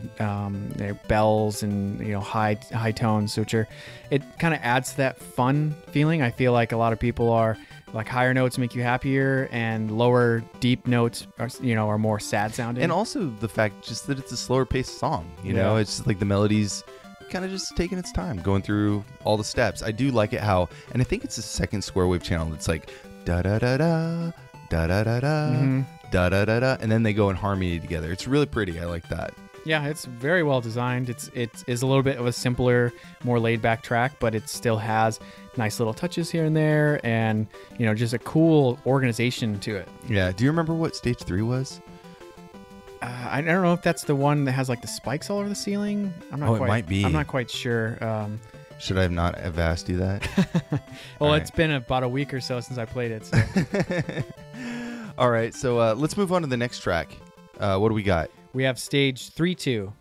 [SPEAKER 3] bells and high tones, it kind of adds to that fun feeling. I feel like a lot of people are like higher notes make you happier, and lower deep notes are more sad sounding.
[SPEAKER 2] And also the fact just that it's a slower paced song. It's just like the melodies kind of just taking its time, going through all the steps. I do like it how, and I think it's the second square wave channel that's like da da da da da da da da da da da da, and then they go in harmony together. It's really pretty. I like that.
[SPEAKER 3] Yeah, it's very well designed. It is a little bit of a simpler, more laid back track, but it still has nice little touches here and there, and just a cool organization to it.
[SPEAKER 2] Yeah. Do you remember what stage 3 was?
[SPEAKER 3] I don't know if that's the one that has like the spikes all over the ceiling.
[SPEAKER 2] It might be.
[SPEAKER 3] I'm not quite sure.
[SPEAKER 2] Should I not have asked you that?
[SPEAKER 3] Well, it's been about a week or so since I played it. So.
[SPEAKER 2] All right, so let's move on to the next track. What do we got?
[SPEAKER 3] We have stage 3-2.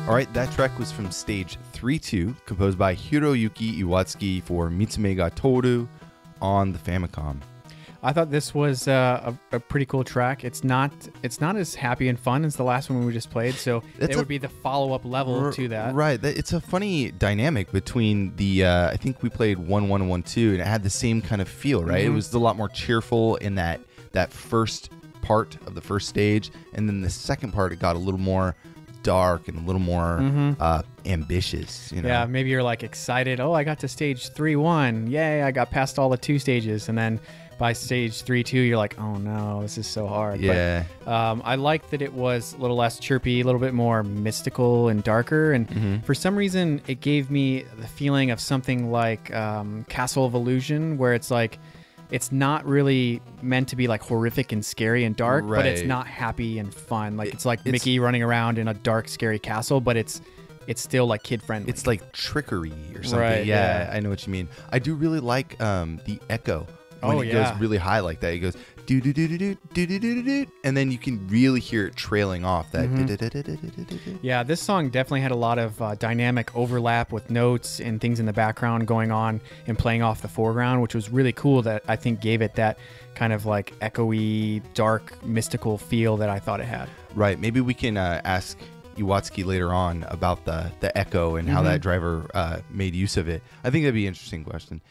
[SPEAKER 2] All right, that track was from stage 3-2, composed by Hiroyuki Iwatsuki for Mitsume ga Tooru on the Famicom.
[SPEAKER 3] I thought this was a pretty cool track. It's not as happy and fun as the last one we just played, so it would be the follow-up level to that.
[SPEAKER 2] Right. It's a funny dynamic between the, I think we played 1-1 and 1-2, and it had the same kind of feel, right?
[SPEAKER 3] Mm-hmm.
[SPEAKER 2] It was a lot more cheerful in that first part of the first stage, and then the second part, it got a little more dark and a little more ambitious. You know?
[SPEAKER 3] Yeah, maybe you're like excited. Oh, I got to stage 3-1. Yay, I got past all the 2 stages. And then by stage 3-2, you're like, oh no, this is so hard.
[SPEAKER 2] Yeah.
[SPEAKER 3] But, I liked that it was a little less chirpy, a little bit more mystical and darker. And for some reason, it gave me the feeling of something like Castle of Illusion, where it's like, it's not really meant to be like horrific and scary and dark, but it's not happy and fun. Like it's like Mickey running around in a dark, scary castle, but it's still like kid friendly.
[SPEAKER 2] It's like trickery or something.
[SPEAKER 3] Right,
[SPEAKER 2] yeah, I know what you mean. I do really like the echo when it goes really high like that. It goes do do do do do do do do do, and then you can really hear it trailing off that.
[SPEAKER 3] Yeah, this song definitely had a lot of dynamic overlap with notes and things in the background going on and playing off the foreground, which was really cool. That I think gave it that kind of like echoey, dark, mystical feel that I thought it had.
[SPEAKER 2] Right. Maybe we can ask Iwatsuki later on about the echo and how that driver made use of it. I think that'd be an interesting question.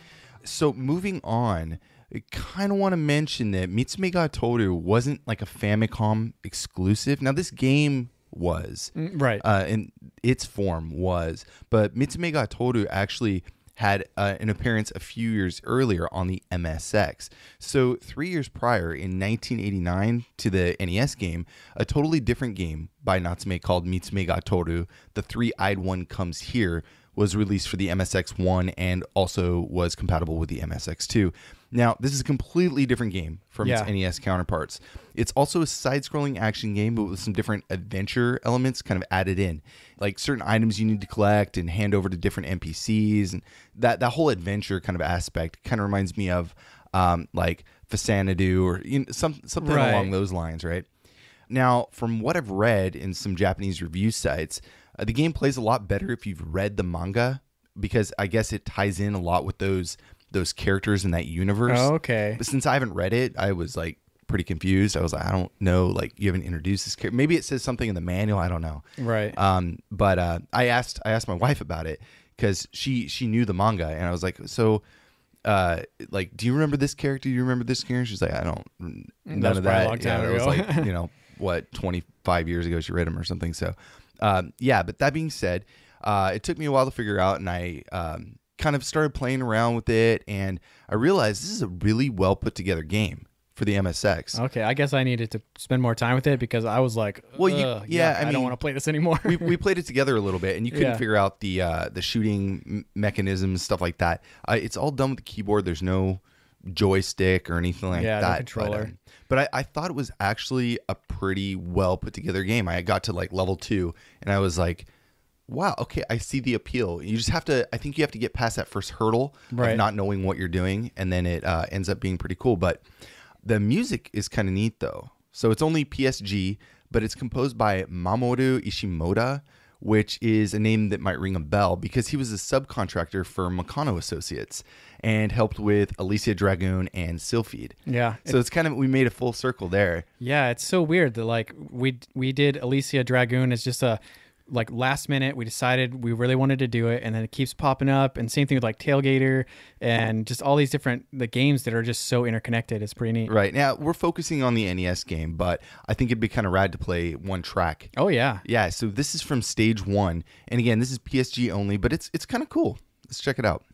[SPEAKER 2] So moving on, I kind of want to mention that Mitsume ga Tooru wasn't like a Famicom exclusive. Now this game was,
[SPEAKER 3] right,
[SPEAKER 2] in its form was, but Mitsume ga Tooru actually had an appearance a few years earlier on the MSX. So 3 years prior, in 1989, to the NES game, a totally different game by Natsume called Mitsume ga Tooru, The Three-Eyed One Comes Here, was released for the MSX1 and also was compatible with the MSX2. Now, this is a completely different game from its NES counterparts. It's also a side-scrolling action game, but with some different adventure elements kind of added in. Like certain items you need to collect and hand over to different NPCs. And that whole adventure kind of aspect kind of reminds me of like Fasanadu or something along those lines, right? Now, from what I've read in some Japanese review sites, the game plays a lot better if you've read the manga, because I guess it ties in a lot with those characters in that universe.
[SPEAKER 3] Oh, okay.
[SPEAKER 2] But since I haven't read it, I was like pretty confused. I was like, I don't know, like you haven't introduced this character. Maybe it says something in the manual. I don't know.
[SPEAKER 3] Right.
[SPEAKER 2] But I asked my wife about it because she knew the manga, and I was like, so. Like, do you remember this character? Do you remember this character? She's like, I don't. None of that.
[SPEAKER 3] A long time ago.
[SPEAKER 2] It was like, what, 25 years ago she read him or something. So, but that being said, it took me a while to figure out, and I kind of started playing around with it, and I realized this is a really well put together game for the MSX.
[SPEAKER 3] Okay, I guess I needed to spend more time with it because I was like,
[SPEAKER 2] well, I
[SPEAKER 3] don't want to play this anymore.
[SPEAKER 2] we played it together a little bit, and you couldn't figure out the shooting mechanisms, stuff like that. It's all done with the keyboard. There's no joystick or anything like that.
[SPEAKER 3] No controller.
[SPEAKER 2] But I thought it was actually a pretty well put together game. I got to like level 2, and I was like, wow, okay, I see the appeal. You just have to, I think you have to get past that first hurdle of not knowing what you're doing, and then it ends up being pretty cool. But the music is kind of neat, though. So it's only PSG, but it's composed by Mamoru Ishimoda, which is a name that might ring a bell because he was a subcontractor for Makano Associates and helped with Alicia Dragoon and Sylphied.
[SPEAKER 3] Yeah.
[SPEAKER 2] So it's kind of, we made a full circle there.
[SPEAKER 3] Yeah, it's so weird that like we did Alicia Dragoon as just a like last minute we decided we really wanted to do it, and then it keeps popping up, and same thing with like Tailgater and just all these different the games that are just so interconnected. It's pretty neat.
[SPEAKER 2] Right. Now we're focusing on the NES game, but I think it'd be kind of rad to play one track.
[SPEAKER 3] Oh yeah.
[SPEAKER 2] Yeah, so this is from stage 1, and again, this is PSG only, but it's kind of cool. Let's check it out.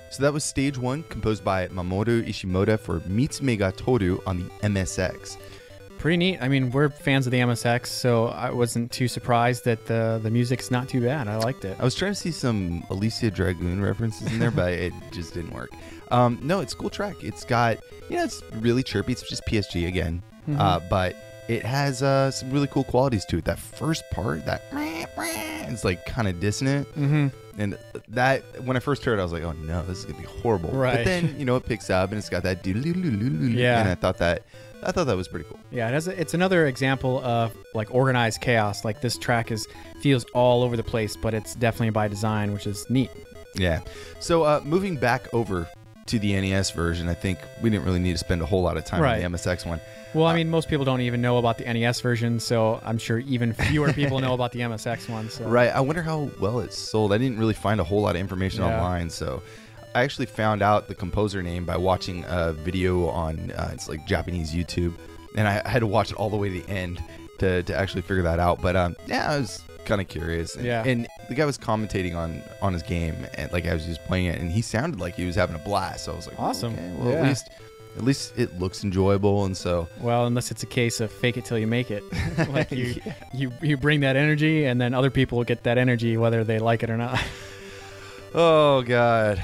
[SPEAKER 2] So that was stage 1, composed by Mamoru Ishimoto for Mitsume ga Tooru on the MSX.
[SPEAKER 3] Pretty neat. I mean, we're fans of the MSX, so I wasn't too surprised that the music's not too bad. I liked it.
[SPEAKER 2] I was trying to see some Alicia Dragoon references in there, but it just didn't work. No, it's a cool track. It's got, it's really chirpy. It's just PSG again, but it has some really cool qualities to it. That first part, that it's like kind of dissonant. And that, when I first heard it, I was like, oh no, this is going to be horrible.
[SPEAKER 3] Right.
[SPEAKER 2] But then, it picks up and it's got that
[SPEAKER 3] yeah.
[SPEAKER 2] And I thought that was pretty cool.
[SPEAKER 3] Yeah, it's another example of like organized chaos. Like this track feels all over the place, but it's definitely by design, which is neat.
[SPEAKER 2] Yeah. So moving back over to the NES version, I think we didn't really need to spend a whole lot of time on the MSX one.
[SPEAKER 3] Well, I mean, most people don't even know about the NES version, so I'm sure even fewer people know about the MSX one. So.
[SPEAKER 2] Right. I wonder how well it's sold. I didn't really find a whole lot of information online, so I actually found out the composer name by watching a video on it's like Japanese YouTube, and I had to watch it all the way to the end to actually figure that out. But I was kind of curious. And the guy was commentating on his game, and like I was just playing it, and he sounded like he was having a blast. So I was like,
[SPEAKER 3] awesome.
[SPEAKER 2] Okay, well, at least it looks enjoyable. And so,
[SPEAKER 3] well, unless it's a case of fake it till you make it. Like you bring that energy, and then other people will get that energy whether they like it or not.
[SPEAKER 2] Oh God.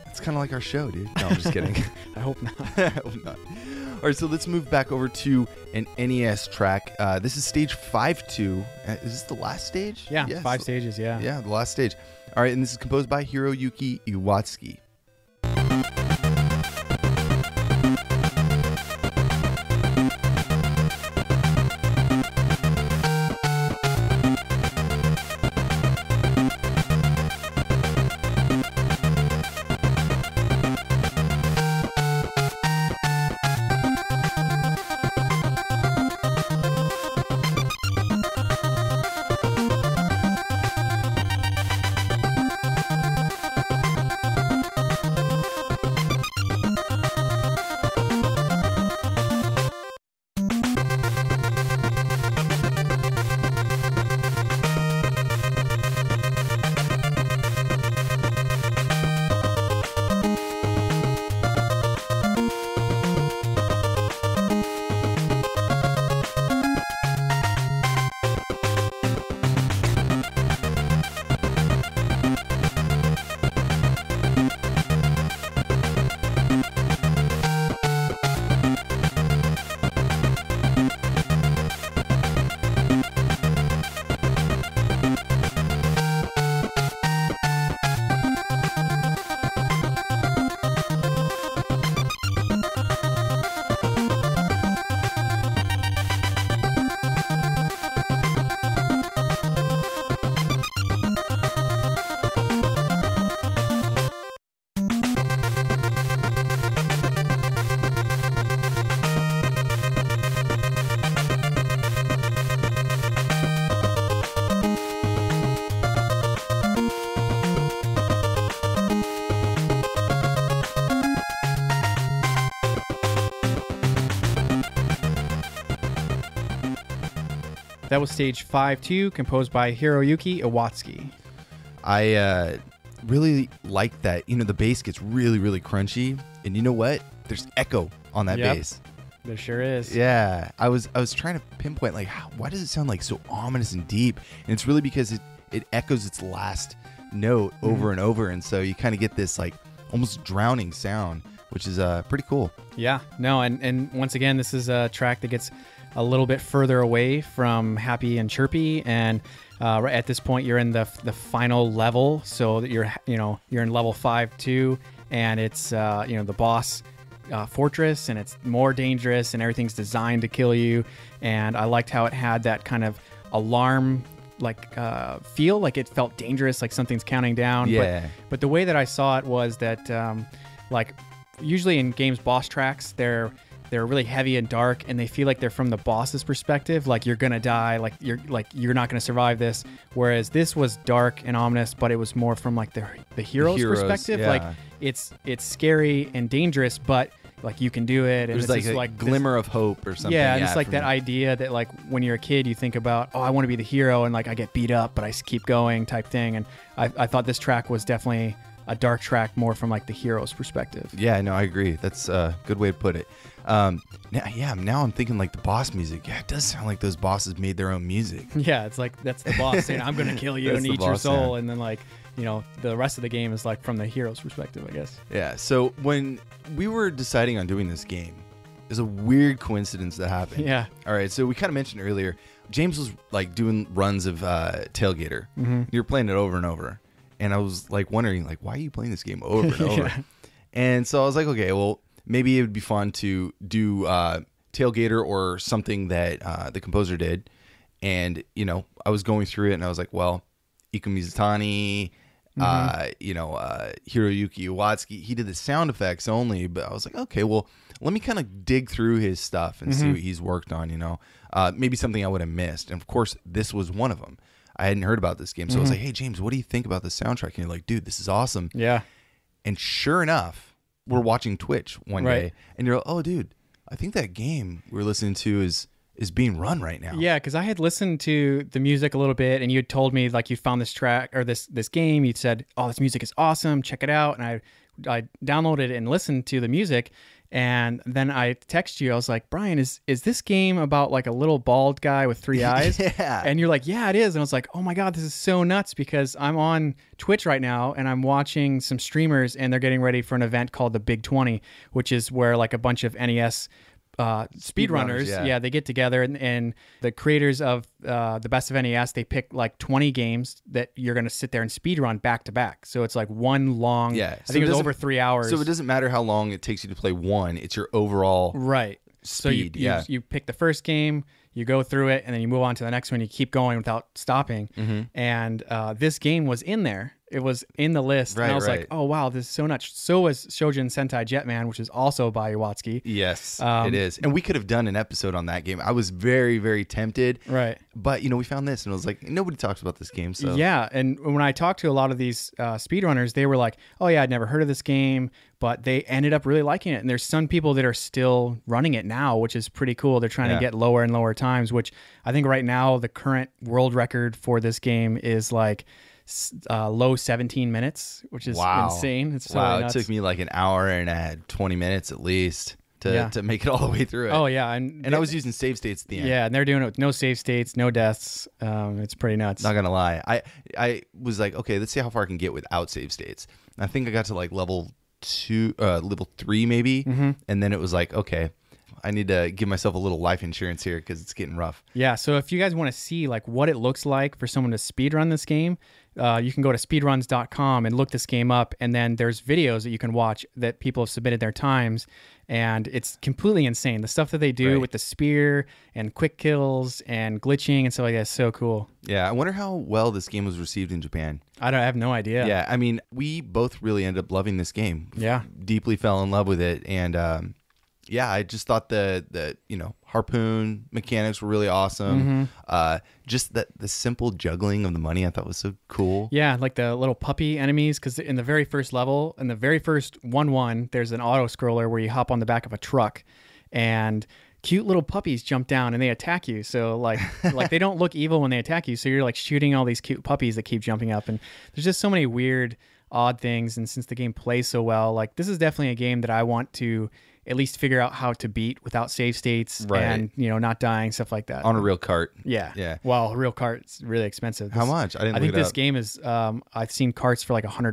[SPEAKER 2] It's kind of like our show, dude. No, I'm just kidding.
[SPEAKER 3] I hope not.
[SPEAKER 2] I hope not. All right, so let's move back over to an NES track. This is stage 5-2. Is this the last stage?
[SPEAKER 3] Yeah, yes. 5 stages, yeah.
[SPEAKER 2] Yeah, the last stage. All right, and this is composed by Hiroyuki Iwatsuki.
[SPEAKER 3] That was stage 5-2, composed by Hiroyuki Iwatsuki.
[SPEAKER 2] I really like that. The bass gets really, really crunchy, and you know what? There's echo on that bass.
[SPEAKER 3] There sure is.
[SPEAKER 2] Yeah, I was trying to pinpoint like why does it sound like so ominous and deep? And it's really because it echoes its last note over and over, and so you kind of get this like almost drowning sound, which is pretty cool.
[SPEAKER 3] Yeah, no, and once again, this is a track that gets a little bit further away from happy and chirpy, and right at this point you're in the final level, so that you're in level 5-2, and it's the boss fortress, and it's more dangerous, and everything's designed to kill you. And I liked how it had that kind of alarm feel, like it felt dangerous, like something's counting down.
[SPEAKER 2] Yeah.
[SPEAKER 3] But the way that I saw it was that usually in games boss tracks, they're really heavy and dark, and they feel like they're from the boss's perspective, like you're gonna die, like you're not gonna survive this. Whereas this was dark and ominous, but it was more from like the hero's perspective.
[SPEAKER 2] Yeah.
[SPEAKER 3] Like it's scary and dangerous, but like you can do it. And
[SPEAKER 2] there's like a glimmer of hope or something.
[SPEAKER 3] Yeah, and it's like that idea that like when you're a kid, you think about, oh, I want to be the hero, and like I get beat up, but I keep going type thing. And I thought this track was definitely a dark track more from like the hero's perspective.
[SPEAKER 2] Yeah, no, I agree. That's a good way to put it. Now I'm thinking like the boss music. Yeah, it does sound like those bosses made their own music.
[SPEAKER 3] Yeah, it's like that's the boss saying, I'm going to kill you and eat your soul. And then like, you know, the rest of the game is like from the hero's perspective, I guess.
[SPEAKER 2] Yeah, so when we were deciding on doing this game, there's a weird coincidence that happened.
[SPEAKER 3] Yeah.
[SPEAKER 2] All right, so we kind of mentioned earlier, James was like doing runs of Tailgater.
[SPEAKER 3] Mm-hmm.
[SPEAKER 2] You were playing it over and over. And I was like wondering, like, why are you playing this game over and over?
[SPEAKER 3] Yeah.
[SPEAKER 2] And so I was like, okay, well, maybe it would be fun to do Tailgater or something that the composer did. And, you know, I was going through it and I was like, well, Iko Mizutani, Hiroyuki Iwatsuki, he did the sound effects only. But I was like, okay, well, let me kind of dig through his stuff and see what he's worked on, you know. Maybe something I would have missed. And, of course, this was one of them. I hadn't heard about this game. So I was like, hey, James, what do you think about the soundtrack? And you're like, dude, this is awesome.
[SPEAKER 3] Yeah.
[SPEAKER 2] And sure enough, we're watching Twitch one day. And you're like, oh, dude, I think that game we're listening to is being run right now.
[SPEAKER 3] Yeah, because I had listened to the music a little bit, and you had told me like you found this track or this game. You said, "Oh, this music is awesome. Check it out." And I downloaded it and listened to the music, and then I text you. I was like, "Brian, is this game about like a little bald guy with 3 eyes?"
[SPEAKER 2] Yeah.
[SPEAKER 3] And you're like, "Yeah, it is." And I was like, "Oh my god, this is so nuts!" Because I'm on Twitch right now, and I'm watching some streamers, and they're getting ready for an event called the Big 20, which is where like a bunch of NES speedrunners, they get together, and the creators of the Best of NES, they pick like 20 games that you're going to sit there and speedrun back to back. So it's like one long, I think it was over 3 hours.
[SPEAKER 2] So it doesn't matter how long it takes you to play one, it's your overall speed.
[SPEAKER 3] So you pick the first game, you go through it, and then you move on to the next one. You keep going without stopping. And this game was in there. It was in the list. And I was like, oh, wow, this is so nuts. So was Shojin Sentai Jetman, which is also by Iwatsuki.
[SPEAKER 2] Yes, it is. And we could have done an episode on that game. I was very, very tempted.
[SPEAKER 3] Right.
[SPEAKER 2] But, you know, we found this and I was like, nobody talks about this game. So
[SPEAKER 3] yeah. And when I talked to a lot of these speedrunners, they were like, oh, yeah, I'd never heard of this game, but they ended up really liking it. And there's some people that are still running it now, which is pretty cool. They're trying to get lower and lower times, which I think right now the current world record for this game is like low 17 minutes, which is insane. It's
[SPEAKER 2] It took me like an hour and I had 20 minutes at least to make it all the way through it.
[SPEAKER 3] Oh yeah, and
[SPEAKER 2] I was using save states at the end.
[SPEAKER 3] Yeah, and they're doing it with no save states, no deaths. It's pretty nuts.
[SPEAKER 2] Not gonna lie, I was like, okay, let's see how far I can get without save states. I think I got to like level 3 maybe, and then it was like, okay, I need to give myself a little life insurance here because it's getting rough.
[SPEAKER 3] Yeah, so if you guys want to see like what it looks like for someone to speedrun this game, you can go to speedruns.com and look this game up, and then there's videos that you can watch that people have submitted their times, and it's completely insane. The stuff that they do with the spear and quick kills and glitching and stuff like that is so cool. Yeah,
[SPEAKER 2] I wonder how well this game was received in Japan.
[SPEAKER 3] I have no idea.
[SPEAKER 2] Yeah, I mean, we both really ended up loving this game.
[SPEAKER 3] Yeah.
[SPEAKER 2] Deeply fell in love with it, and yeah, I just thought the harpoon mechanics were really awesome. Just the simple juggling of the money I thought was so cool.
[SPEAKER 3] Yeah, like the little puppy enemies, because in the very first level, in the very first 1-1, there's an auto scroller where you hop on the back of a truck, and cute little puppies jump down and they attack you. So like they don't look evil when they attack you. So you're like shooting all these cute puppies that keep jumping up, and there's just so many weird, odd things. And since the game plays so well, like this is definitely a game that I want to at least figure out how to beat without save states and, not dying, stuff like that.
[SPEAKER 2] On a real cart.
[SPEAKER 3] Yeah.
[SPEAKER 2] Yeah.
[SPEAKER 3] Well, a real cart's really expensive.
[SPEAKER 2] How much? I
[SPEAKER 3] think this game is, I've seen carts for like $100.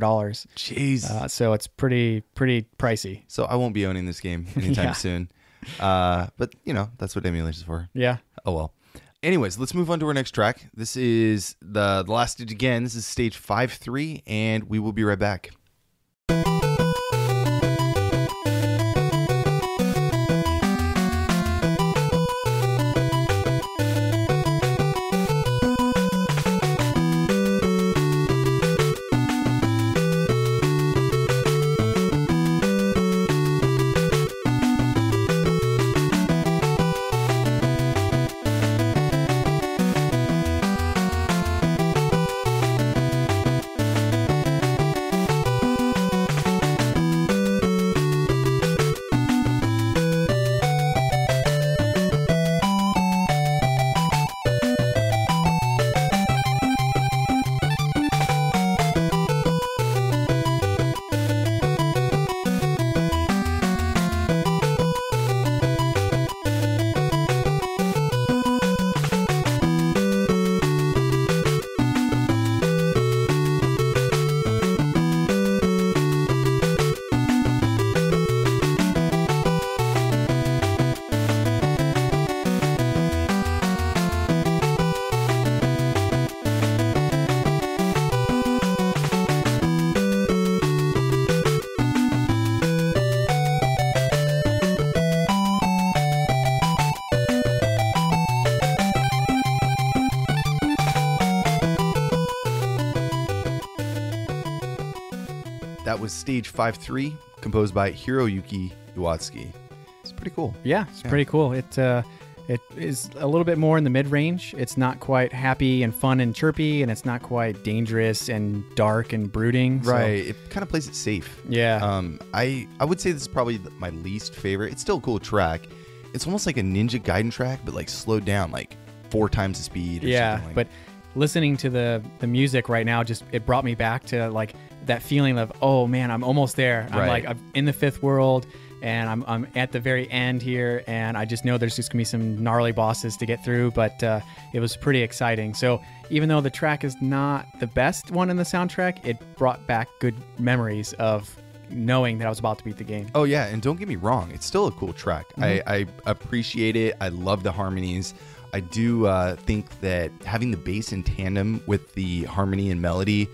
[SPEAKER 2] Jeez.
[SPEAKER 3] So it's pretty pricey.
[SPEAKER 2] So I won't be owning this game anytime soon. But, that's what emulation is for.
[SPEAKER 3] Yeah.
[SPEAKER 2] Oh, well. Anyways, let's move on to our next track. This is the last stage again. This is stage 5-3, and we will be right back. That was stage 5-3, composed by Hiroyuki Iwatsuki. It's pretty cool.
[SPEAKER 3] Yeah, it's pretty cool. It is a little bit more in the mid-range. It's not quite happy and fun and chirpy, and it's not quite dangerous and dark and brooding.
[SPEAKER 2] Right. It kind of plays it safe.
[SPEAKER 3] Yeah.
[SPEAKER 2] I would say this is probably my least favorite. It's still a cool track. It's almost like a Ninja Gaiden track, but like slowed down like 4 times the speed. Or something like.
[SPEAKER 3] But listening to the music right now, it brought me back to like that feeling of, oh man, I'm almost there. I'm in the 5th world. And I'm at the very end here, and I just know there's just gonna be some gnarly bosses to get through, but it was pretty exciting. So even though the track is not the best one in the soundtrack, it brought back good memories of knowing that I was about to beat the game.
[SPEAKER 2] Oh yeah, and don't get me wrong, it's still a cool track. I appreciate it. I love the harmonies. I do think that having the bass in tandem with the harmony and melody,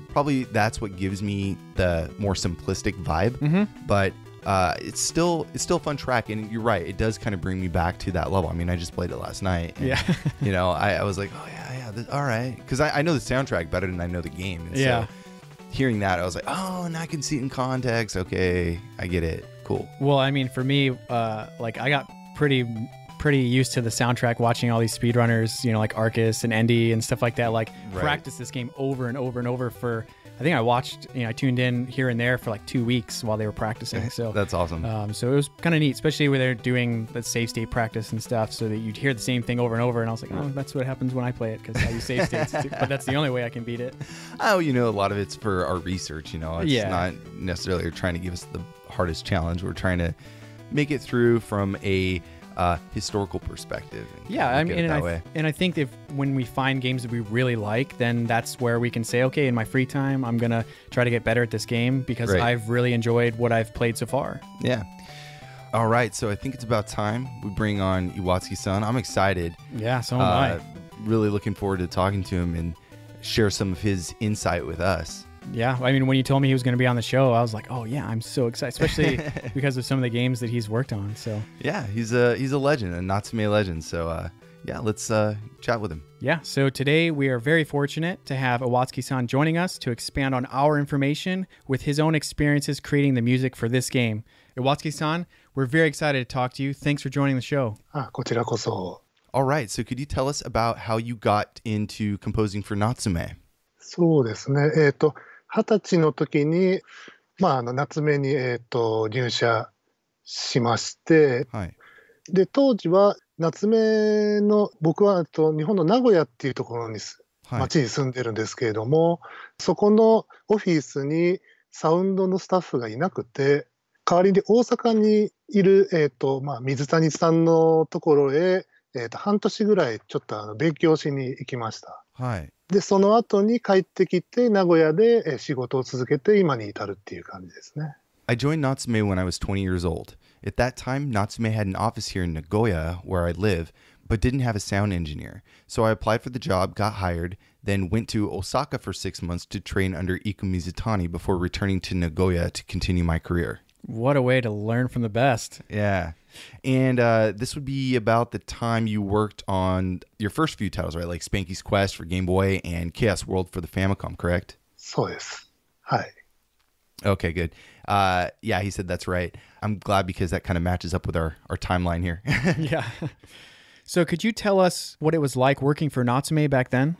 [SPEAKER 2] probably that's what gives me the more simplistic vibe. But it's still a fun track, and you're right, it does kind of bring me back to that level. I mean, I just played it last night, and, you know, I was like, oh yeah, all right, because I know the soundtrack better than I know the game, and so hearing that, I was like, oh, and I can see it in context. Okay, I get it. Cool.
[SPEAKER 3] Well, I mean, for me, like I got pretty used to the soundtrack watching all these speedrunners, you know, like Arcus and Endy and stuff like that, like practice this game over and over and over for, I think I tuned in here and there for like 2 weeks while they were practicing. So
[SPEAKER 2] that's awesome.
[SPEAKER 3] So it was kind of neat, especially when they're doing the save state practice and stuff, so that you'd hear the same thing over and over. And I was like, oh, that's what happens when I play it, because I use save states. But that's the only way I can beat it.
[SPEAKER 2] Oh, you know, a lot of it's for our research. You know, it's not necessarily trying to give us the hardest challenge. We're trying to make it through from a historical perspective.
[SPEAKER 3] I mean, and I think when we find games that we really like, then that's where we can say, okay, in my free time, I'm gonna try to get better at this game because I've really enjoyed what I've played so far. Yeah.
[SPEAKER 2] All right, so I think it's about time we bring on Iwatsuki-san. I'm excited.
[SPEAKER 3] Yeah, so am I.
[SPEAKER 2] Really looking forward to talking to him and share some of his insight with us.
[SPEAKER 3] Yeah, I mean, when you told me he was going to be on the show, I was like, oh yeah, I'm so excited, especially because of some of the games that he's worked on. So
[SPEAKER 2] yeah, he's a legend, a Natsume legend. So yeah, let's chat with him.
[SPEAKER 3] Yeah, so today we are very fortunate to have Iwatsuki-san joining us to expand on our information with his own experiences creating the music for this game. Iwatsuki-san, we're very excited to talk to you. Thanks for joining the show.
[SPEAKER 1] こちらこそ。
[SPEAKER 2] All right, so could you tell us about how you got into composing for Natsume?
[SPEAKER 1] そうですね。20歳の時に、夏目に、入社しまして、で、当時は夏目の、僕は日本の名古屋っていうところに、町に住んでるんですけれども、そこのオフィスにサウンドのスタッフがいなくて、代わりに大阪にいる、水谷さんのところへ、半年ぐらいちょっと勉強しに行きました。で、その後に帰ってきて、名古屋で仕事を続けて今に至るっていう感じですね。
[SPEAKER 2] I joined Natsume when I was 20 years old. At that time, Natsume had an office here in Nagoya, where I live, but didn't have a sound engineer. So I applied for the job, got hired, then went to Osaka for 6 months to train under Iku Mizutani before returning to Nagoya to continue my career.
[SPEAKER 3] What a way to learn from the best.
[SPEAKER 2] Yeah. And this would be about the time you worked on your first few titles, right? Like Spanky's Quest for Game Boy and Chaos World for the Famicom, correct?
[SPEAKER 1] そうです。はい。
[SPEAKER 2] Okay, good. Yeah, he said that's right. I'm glad because that kind of matches up with our timeline here.
[SPEAKER 3] Yeah. So could you tell us what it was like working for Natsume back then?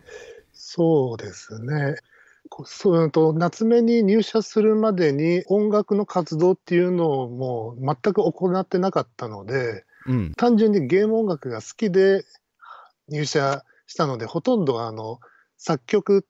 [SPEAKER 1] そうですね。夏目に入社するまでに音楽の活動っていうのをもう全く行ってなかったので、単純にゲーム音楽が好きで入社したので、ほとんど作曲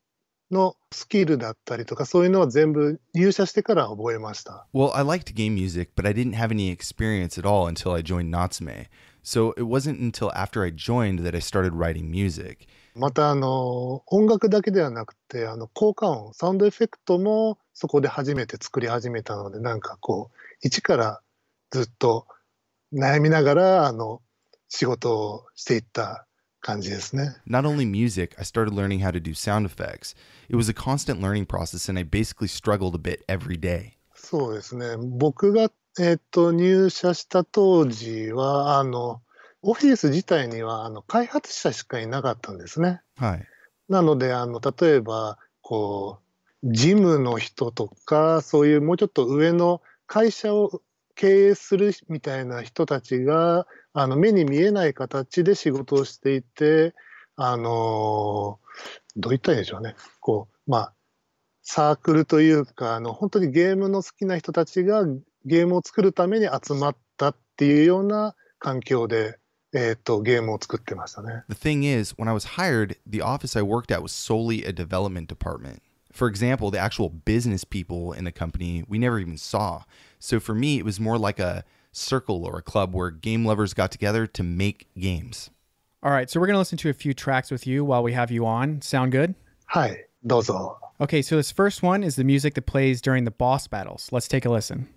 [SPEAKER 1] のスキルだったりとかそういうのは全部入社してから覚えました。
[SPEAKER 2] Well, I liked game music, but I didn't have any experience at all until I joined Natsume. So it wasn't until after I joined that I started writing music.
[SPEAKER 1] また音楽だけではなくて効果音サウンドエフェクトもそこで初めて作り始めたので、なんかこう一からずっと悩みながら仕事をしていった感じですね。
[SPEAKER 2] Not only music, I started learning how to do sound effects. It was a constant learning process and I basically struggled a bit every day.
[SPEAKER 1] そうですね。僕が入社した当時はオフィス自体には開発者しかいなかったんですね。なので例えばこう事務の人とか、そういうもうちょっと上の会社を経営するみたいな人たちが、目に見えない形で仕事をしていて、どう言ったらいいでしょうね。サークルというか、本当にゲームの好きな人たちがゲームを作るために集まったっていうような環境で、ゲームを作ってましたね。
[SPEAKER 2] The thing is, when I was hired, the office I worked at was solely a development department. For example, the actual business people in the company we never even saw. So for me, it was more like a circle or a club where game lovers got together to make games.
[SPEAKER 3] All right, so we're going to listen to a few tracks with you while we have you on. Sound good?
[SPEAKER 1] はい、どうぞ。
[SPEAKER 3] Okay, so this first one is the music that plays during the boss battles. Let's take a listen.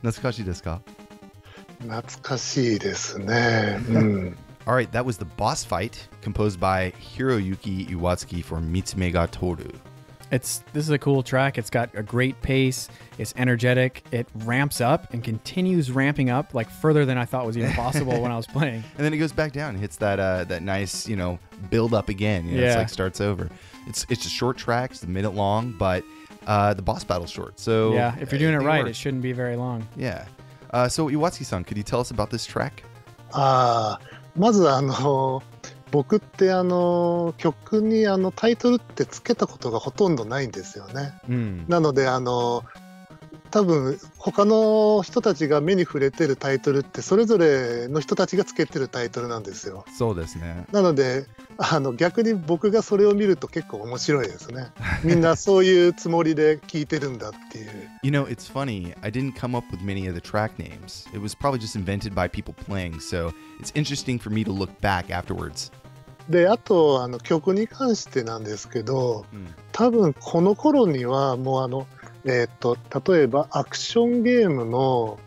[SPEAKER 2] Natsukashi desu ka?
[SPEAKER 1] 懐かしいですね。うん。
[SPEAKER 2] All right, that was the boss fight composed by Hiroyuki Iwatsuki for Mitsume ga Tooru.
[SPEAKER 3] This is a cool track. It's got a great pace. It's energetic. It ramps up and continues ramping up like further than I thought was even possible when I was playing.
[SPEAKER 2] And then it goes back down and hits that nice, build up again. It's like starts over. It's just short track. It's a minute long, but the boss battle's short. So
[SPEAKER 3] yeah, if you're doing it right, it shouldn't be very long.
[SPEAKER 2] Yeah. So Iwatsuki-san, could you tell us about this track?
[SPEAKER 1] まず僕って曲にタイトルってつけたことがほとんどないんですよね。なので多分他の人たちが目に触れてるタイトルってそれぞれの人たちがつけてるタイトルなんですよ。
[SPEAKER 2] そうですね。
[SPEAKER 1] なので逆に僕がそれを見ると結構面白いですね。みんなそういうつもりで聴いてるんだっていう。
[SPEAKER 2] It's funny. I didn't come up with many of the track names. It was probably just invented by people playing, so it's interesting for me to look back afterwards.
[SPEAKER 1] で、あと曲に関してなんですけど、多分この頃にはもう例えばアクションゲームの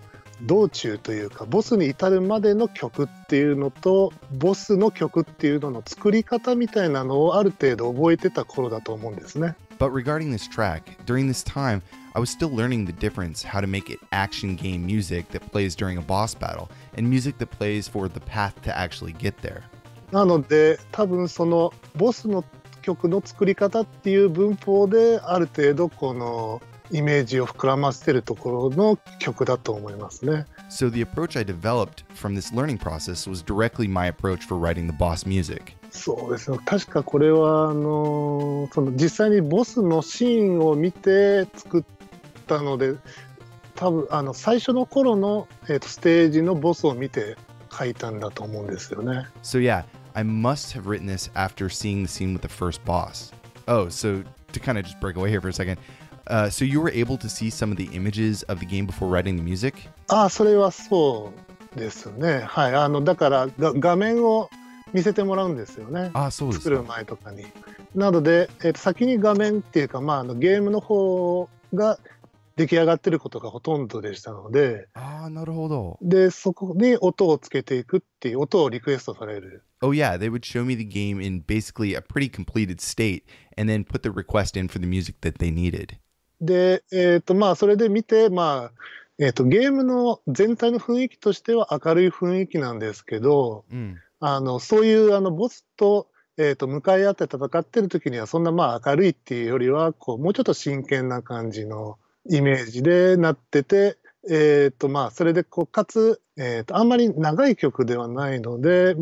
[SPEAKER 1] 道中というかボスに至るまでの曲っていうのとボスの曲っていうのの作り方みたいなのをある程度覚えてた頃だと思うんですね。
[SPEAKER 2] But regarding this track, during this time, I was still learning the difference how to make it action game music that plays during a boss battle and music that plays for the path to actually get there.
[SPEAKER 1] なので多分そのボスの曲の作り方っていう文法である程度このイメージを膨らませてるところの曲だと思いますね。
[SPEAKER 2] So the approach I developed from this learning process was directly my approach for writing the boss music.
[SPEAKER 1] そうですね。確かこれはその実際にボスのシーンを見て作ったので、多分最初の頃の、ステージのボスを見て書いたんだと思うんですよね。
[SPEAKER 2] So yeah, I must have written this after seeing the scene with the first boss. Oh, so to kind of just break away here for a second. So you were able to see some of the images of the game before writing the music?
[SPEAKER 1] それはそうですね。はい。だから画面を見せてもらうんですよね。
[SPEAKER 2] そうですか。
[SPEAKER 1] 作る前とかに。なので、先に画面っていうか、ゲームの方が出来上がってることがほとんどでしたので。
[SPEAKER 2] なるほど。
[SPEAKER 1] で、そこに音をつけていくっていう音をリクエストされる。
[SPEAKER 2] Oh yeah, they would show me the game in basically a pretty completed state and then put the request in for the music that they needed.
[SPEAKER 1] で、それで見て、ゲームの全体の雰囲気としては明るい雰囲気なんですけど、そういうボスと、向かい合って戦ってる時にはそんな明るいっていうよりはもうちょっと真剣な感じのイメージでなってて、それでかつ、あんまり長い曲ではないので、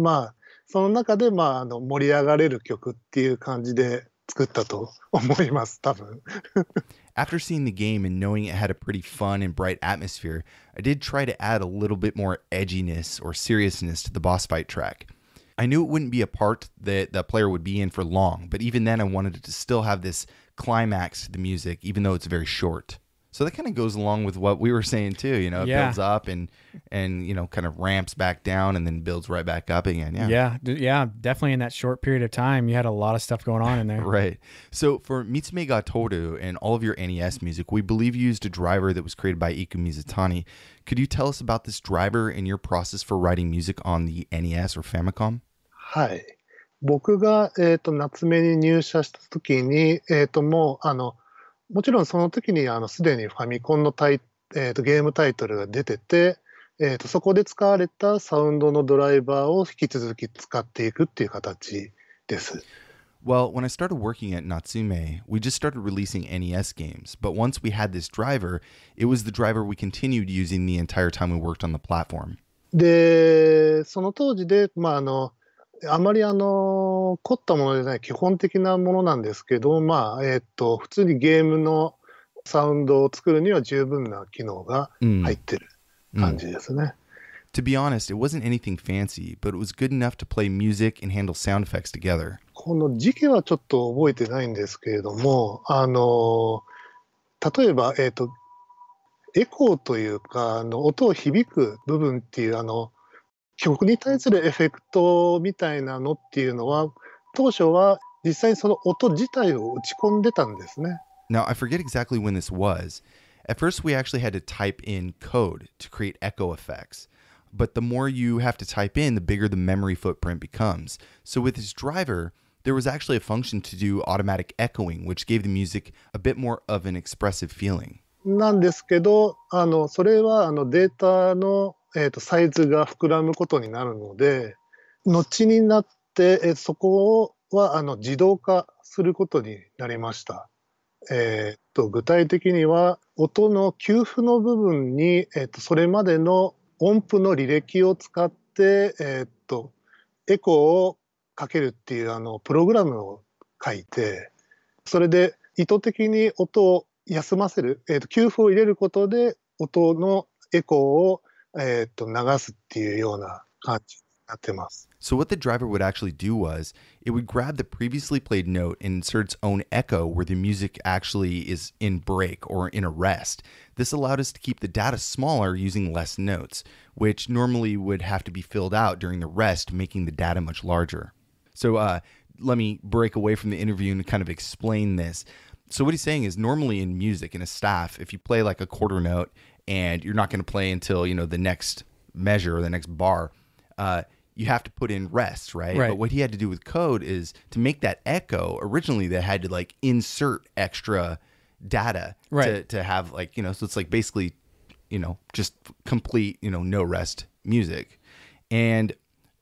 [SPEAKER 1] その中で盛り上がれる曲っていう感じで作ったと思います、多分。
[SPEAKER 2] After seeing the game and knowing it had a pretty fun and bright atmosphere, I did try to add a little bit more edginess or seriousness to the boss fight track. I knew it wouldn't be a part that the player would be in for long, but even then I wanted it to still have this climax to the music, even though it's very short. So that kind of goes along with what we were saying too, you know, it builds up and you know, kind of ramps back down and then builds right back up again.
[SPEAKER 3] Yeah, definitely in that short period of time, you had a lot of stuff going on in there.
[SPEAKER 2] Right. So for Mitsume ga Tooru and all of your NES music, we believe you used a driver that was created by Iku Mizutani. Could you tell us about this driver and your process for writing music on the NES or Famicom?
[SPEAKER 1] はい。僕が、夏目に入社した時に、もちろんその時にすでにファミコンのゲームタイトルが出てて、そこで使われたサウンドのドライバーを引き続き使っていくっていう形です。
[SPEAKER 2] Well, when I started working at Natsume, we just started releasing NES games. But once we had this driver, it was the driver we continued using the entire time we worked on the platform.
[SPEAKER 1] で、その当時で、あまり凝ったものでない基本的なものなんですけど、普通にゲームのサウンドを作るには十分な機能が入ってる感じですね。
[SPEAKER 2] To be honest, it wasn't anything fancy, but it was good enough to play music and handle sound effects together.
[SPEAKER 1] この時期はちょっと覚えてないんですけれども、例えば、エコーというか、音を響く部分っていう曲に対するエフェクトみたいなのっていうのは、当初は実際にその音自体を打ち込んでたんですね。
[SPEAKER 2] Now, I forget exactly when this was. At first, we actually had to type in code to create echo effects. But the more you have to type in, the bigger the memory footprint becomes. So with this driver, there was actually a function to do automatic echoing, which gave the music a bit more of an expressive feeling.
[SPEAKER 1] なんですけど、それはデータのサイズが膨らむことになるので、後になって、そこは自動化することになりました。具体的には音の給付の部分に、それまでの音符の履歴を使って、エコーをかけるっていうプログラムを書いて、それで意図的に音を休ませる、給付を入れることで音のエコーを流すっていうような感じになってます。
[SPEAKER 2] So what the driver would actually do was, it would grab the previously played note and insert its own echo where the music actually is in break or in a rest. This allowed us to keep the data smaller using less notes, which normally would have to be filled out during the rest, making the data much larger. So let me break away from the interview and kind of explain this. So what he's saying is normally in music, in a staff, if you play like a quarter note and you're not going to play until, you know, the next measure or the next bar, you have to put in rest, right? But what he had to do with code is to make that echo, originally they had to like insert extra data to have like, you know, so it's like basically, you know, just complete, you know, no rest music. And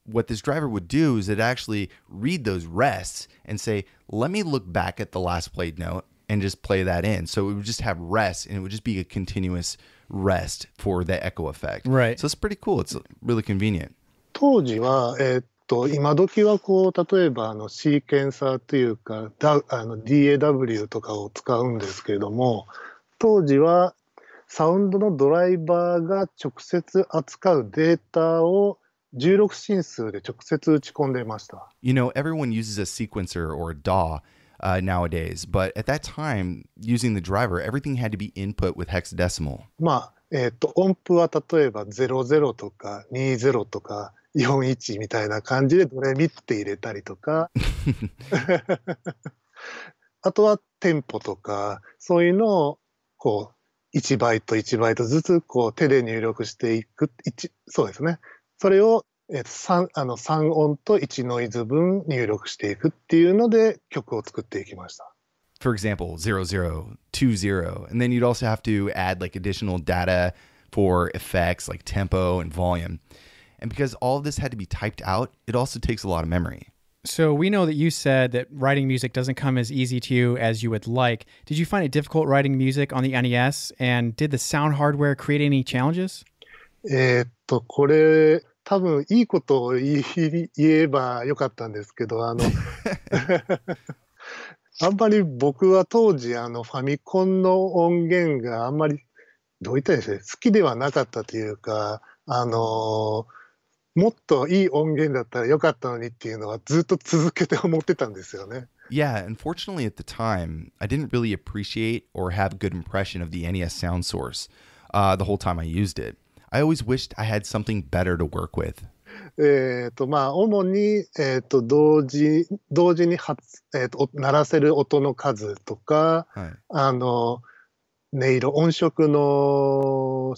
[SPEAKER 2] what this driver would do is it actually read those rests and say, let me look back at the last played note and just play that in. So it would just have rest and it would just be a continuous rest for the echo effect.
[SPEAKER 3] Right.
[SPEAKER 2] So it's pretty cool. It's really convenient.
[SPEAKER 1] 当時は、今時はこう例えばシーケンサーというかDAW とかを使うんですけれども、当時はサウンドのドライバーが直接扱うデータを16進数で直接打ち込んでいました。
[SPEAKER 2] You know, everyone uses a sequencer or a DAW nowadays, but at that time, using the driver, everything had to be input with hexadecimal.
[SPEAKER 1] 音符は例えば00とか20とか41みたいな感じでドレミって入れたりとかあとはテンポとかそういうのをこう1バイト1バイトずつこう手で入力していくそうですね。それを3音と1ノイズ分入力していくっていうので曲を作っていきました。
[SPEAKER 2] For example, 00, 20, and then you'd also have to add like additional data for effects like tempo and volume. And because all of this had to be typed out, it also takes a lot of memory.
[SPEAKER 3] So we know that you said that writing music doesn't come as easy to you as you would like. Did you find it difficult writing music on the NES? And did the sound hardware create any challenges?
[SPEAKER 1] これ多分いいことを言えばよかったんですけどあんまり僕は当時ファミコンの音源があんまりどう言ったらいいんですかね、好きではなかったというか、もっといい音源だったらよかったのにっていうのはずっと続けて思ってたんですよね。
[SPEAKER 2] Yeah, unfortunately at the time, I didn't really appreciate or have a good impression of the NES sound source the whole time I used it. I always wished I had something better to work with.
[SPEAKER 1] まあ、主に、同時に鳴らせる音の数とか、
[SPEAKER 2] はい、
[SPEAKER 1] 音色、音色の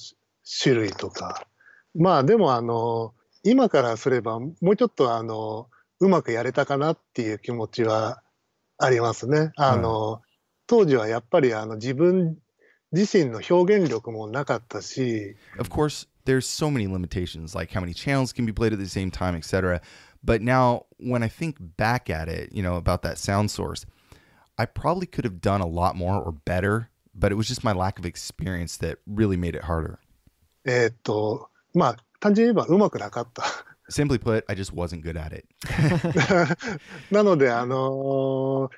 [SPEAKER 1] 種類とか。まあ、でも今からすれば、もうちょっとうまくやれたかなっていう気持ちはありますね。当時はやっぱり自分自身の表現力もなかったし。
[SPEAKER 2] Of course, there's so many limitations, like how many channels can be played at the same time, etc. But now, when I think back at it, about that sound source, I probably could have done a lot more or better, but it was just my lack of experience that really made it harder.
[SPEAKER 1] まあ、単純に言えばうまくなかった。
[SPEAKER 2] Simply put, I just wasn't good at it.
[SPEAKER 1] なので、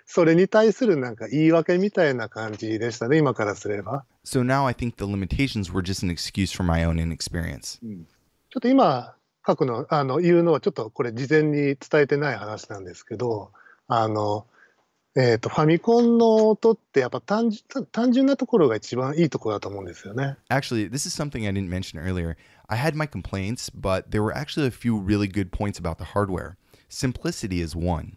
[SPEAKER 1] それに対するなんか言い訳みたいな感じでしたね、今からすれば。
[SPEAKER 2] So now I think the limitations were just an excuse for my own inexperience.
[SPEAKER 1] ちょっと今言うのはちょっとこれ事前に伝えてない話なんですけど、ファミコンの音ってやっぱ単純なところが一番いいところだと思うんですよね。
[SPEAKER 2] Actually, this is something I didn't mention earlier. I had my complaints, but there were actually a few really good points about the hardware. Simplicity is one.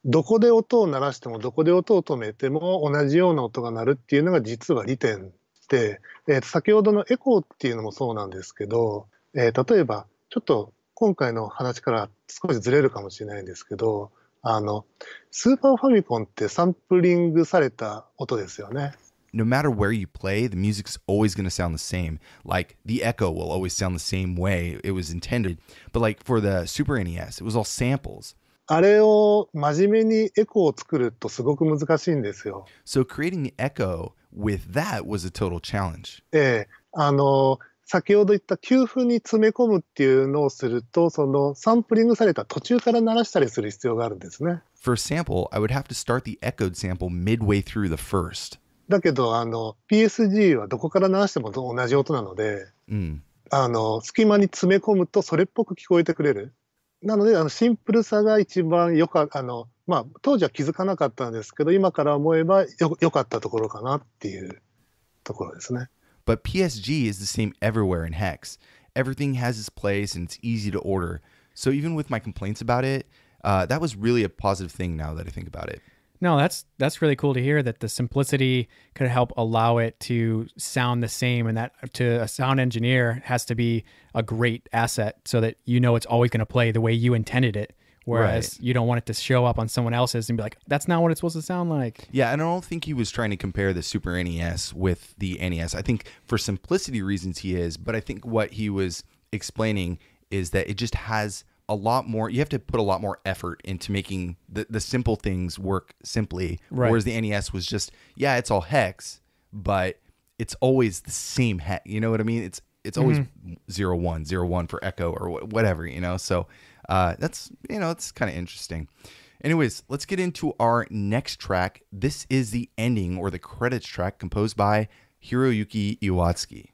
[SPEAKER 1] どこで音を鳴らしてもどこで音を止めても同じような音が鳴るっていうのが実は利点で、先ほどのエコーっていうのもそうなんですけど、例えばちょっと今回の話から少しずれるかもしれないんですけど、スーパーファミコンってサンプリングされた音ですよね。
[SPEAKER 2] No matter where you play, the music's always going to sound the same. Like, the echo will always sound the same way it was intended. But like, for the Super NES, it was all samples.
[SPEAKER 1] あれを真面目にエコーを作るとすごく難しいんですよ。
[SPEAKER 2] So creating the echo with that was a total challenge.
[SPEAKER 1] 先ほど言った給付に詰め込むっていうのをすると、そのサンプリングされた途中から鳴らしたりする必要があるんですね。
[SPEAKER 2] For a sample, I would have to start the echoed sample midway through the first.
[SPEAKER 1] だけどPSG はどこから鳴らしても同じ音なので、隙間に詰め込むとそれっぽく聞こえてくれる。なのでシンプルさが一番まあ当時は気づかなかったんですけど、今から思えばよかったところかなっていうところですね。
[SPEAKER 2] But PSG is the same everywhere in Hex. Everything has its place and it's easy to order. So even with my complaints about it, that was really a positive thing now that I think about it.
[SPEAKER 3] No, that's really cool to hear that the simplicity could help allow it to sound the same, and that to a sound engineer has to be a great asset so that it's always going to play the way you intended it. Whereas you don't want it to show up on someone else's and be like, that's not what it's supposed to sound like.
[SPEAKER 2] Yeah, and I don't think he was trying to compare the Super NES with the NES. I think for simplicity reasons he is, but I think what he was explaining is that it just has a lot more, you have to put a lot more effort into making the simple things work simply.
[SPEAKER 3] Right.
[SPEAKER 2] Whereas the NES was just, it's all hex, but it's always the same hex. You know what I mean? It's always 0-1, 0-1 for echo or whatever, So that's, it's kind of interesting. Anyways, let's get into our next track. This is the ending or the credits track composed by Hiroyuki Iwatsuki.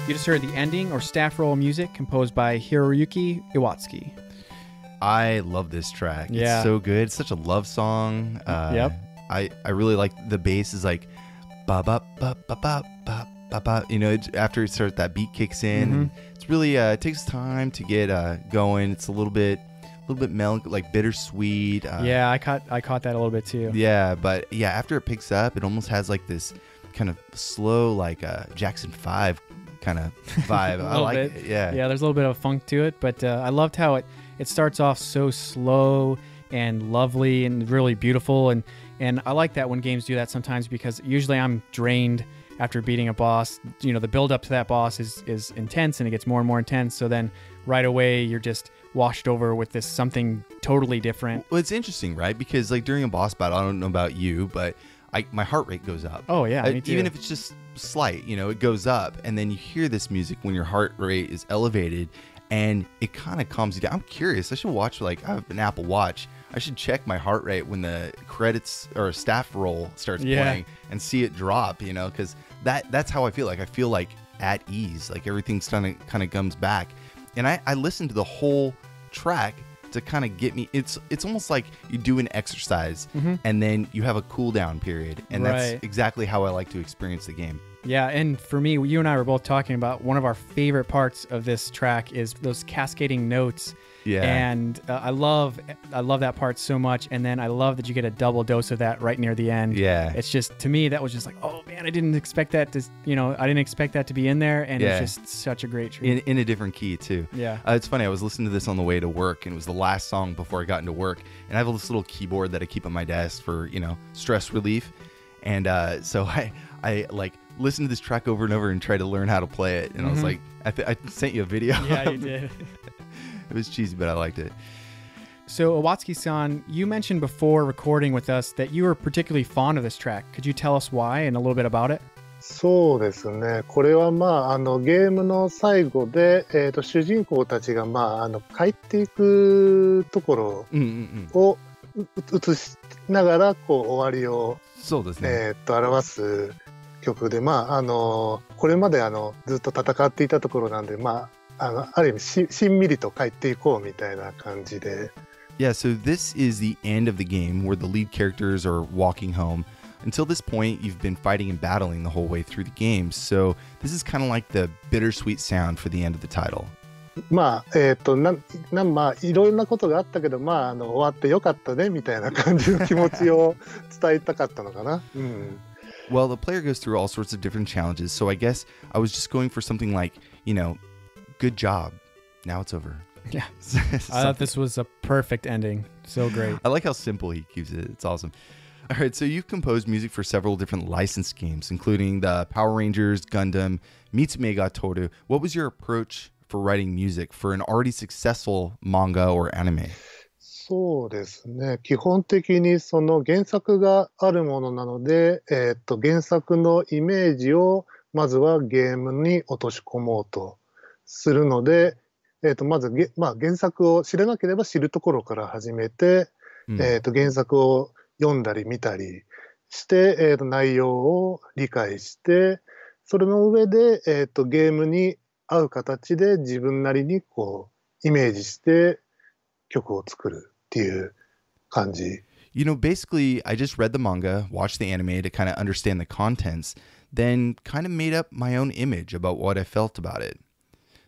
[SPEAKER 3] You just heard the ending or staff roll music composed by Hiroyuki Iwatsuki.
[SPEAKER 2] I love this track.
[SPEAKER 3] Yeah.
[SPEAKER 2] It's so good. It's such a love song.
[SPEAKER 3] Yep.
[SPEAKER 2] I really like the bass is like ba ba ba ba ba ba ba ba. You know, after it starts, that beat kicks in. And it's really it takes time to get going. It's a little bit melancholy, like bittersweet.
[SPEAKER 3] Yeah, I caught that a little bit too.
[SPEAKER 2] Yeah, but yeah, after it picks up, it almost has like this kind of slow, like Jackson 5 kind of vibe. I like it. Yeah.
[SPEAKER 3] Yeah, there's a little bit of funk to it, but I loved how it starts off so slow and lovely and really beautiful, and I like that when games do that sometimes, because usually I'm drained after beating a boss. You know, the build up to that boss is intense, and it gets more and more intense, so then right away you're just washed over with this something totally different.
[SPEAKER 2] Well, it's interesting, right? Because like during a boss battle, I don't know about you, but my heart rate goes up.
[SPEAKER 3] Oh yeah, me too.
[SPEAKER 2] Even if it's just slight, you know, it goes up, and then you hear this music when your heart rate is elevated, and it kind of calms you down. I'm curious. I should watch, like, I have an Apple Watch. I should check my heart rate when the credits or staff roll starts playing and see it drop, you know, because that's how I feel. Like, I feel like at ease, like everything's kind of comes back. And I listened to the whole track to kind of get me. It's almost like you do an exercise and then you have a cool down period, and that's exactly how I like to experience the game.
[SPEAKER 3] Yeah, and for me, you and I were both talking about one of our favorite parts of this track is those cascading notes. Yeah, and I love that part so much, and then I love that you get a double dose of that right near the end.
[SPEAKER 2] Yeah,
[SPEAKER 3] it's just, to me, that was just like, oh man, I didn't expect that to be in there, and it's just such a great treat.
[SPEAKER 2] In a different key too.
[SPEAKER 3] Yeah,
[SPEAKER 2] it's funny. I was listening to this on the way to work, and it was the last song before I got into work, and I have this little keyboard that I keep on my desk for, you know, stress relief, and so I like listen to this track over and over and try to learn how to play it, and I was like, I sent you a video.
[SPEAKER 3] Yeah, you did.
[SPEAKER 2] It was cheesy, but I liked it.
[SPEAKER 3] So, Iwatsuki-san, you mentioned before recording with us that you were particularly fond of this track. Could you tell us why and a little bit about it?
[SPEAKER 1] そうですね。これはゲームの最後で、主人公たちが帰っていくところを映しながら終わりを
[SPEAKER 2] そうですね。
[SPEAKER 1] 表す曲で、これまでずっと戦っていたところなんで、ある意味しんみりと帰っていこうみたいな感じで。
[SPEAKER 2] Yeah, so this is the end of the game where the lead characters are walking home. Until this point, you've been fighting and battling the whole way through the game. So this is kind of like the bittersweet sound for the end of the title.
[SPEAKER 1] いろんなことがあったけど、終わってよかったねみたいな感じの気持ちを伝えたかったのかな。
[SPEAKER 2] Well, the player goes through all sorts of different challenges, so I guess I was just going for something like, you know, good job. Now it's over.
[SPEAKER 3] Yeah. I thought this was a perfect ending. So great.
[SPEAKER 2] I like how simple he keeps it. It's awesome. All right, so you've composed music for several different licensed games, including the Power Rangers, Gundam, Mitsume ga Tooru. What was your approach for writing music for an already successful manga or anime?
[SPEAKER 1] そうですね。基本的にその原作があるものなので、原作のイメージをまずはゲームに落とし込もうとするので、まず原作を知らなければ知るところから始めて、原作を読んだり見たりして、内容を理解して、それの上で、ゲームに合う形で自分なりにイメージして曲を作るっていう感じ。
[SPEAKER 2] You know, basically, I just read the manga, watched the anime to kind of understand the contents, then kind of made up my own image about what I felt about it.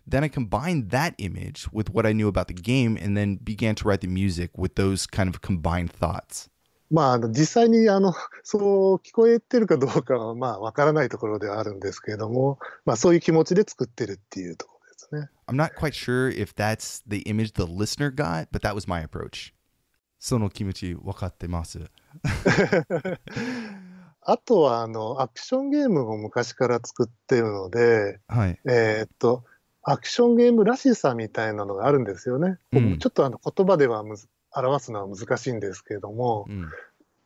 [SPEAKER 2] Then I combined that image with what I knew about the game and then began to write the music with those kind of combined thoughts.
[SPEAKER 1] 実際にそう聞こえてるかどうかはわからないところではあるんですけれども、そういう気持ちで作ってるっていうところですね。
[SPEAKER 2] I'm not quite sure if that's the image the listener got, but that was my approach. その気持ち分かってます。
[SPEAKER 1] あとはアクションゲームを昔から作ってるので、
[SPEAKER 2] はい、
[SPEAKER 1] アクションゲームらしさみたいなのがあるんですよね。ちょっと言葉では表すのは難しいんですけれども、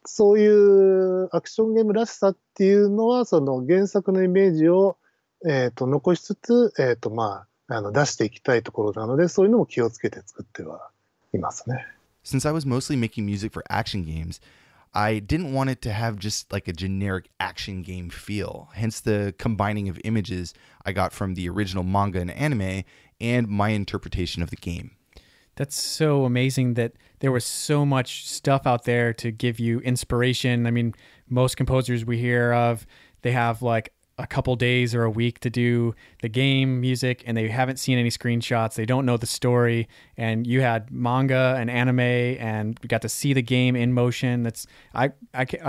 [SPEAKER 1] そういうアクションゲームらしさっていうのはその原作のイメージを、残しつつ、出していきたいところなので、そういうのも気をつけて作ってはいますね。
[SPEAKER 2] Since I was mostly making music for action games, I didn't want it to have just like a generic action game feel, hence the combining of images I got from the original manga and anime and my interpretation of the game.
[SPEAKER 3] That's so amazing that there was so much stuff out there to give you inspiration. I mean, most composers we hear of, they have like a couple days or a week to do the game music, and they haven't seen any screenshots. They don't know the story. And you had manga and anime, and we got to see the game in motion. I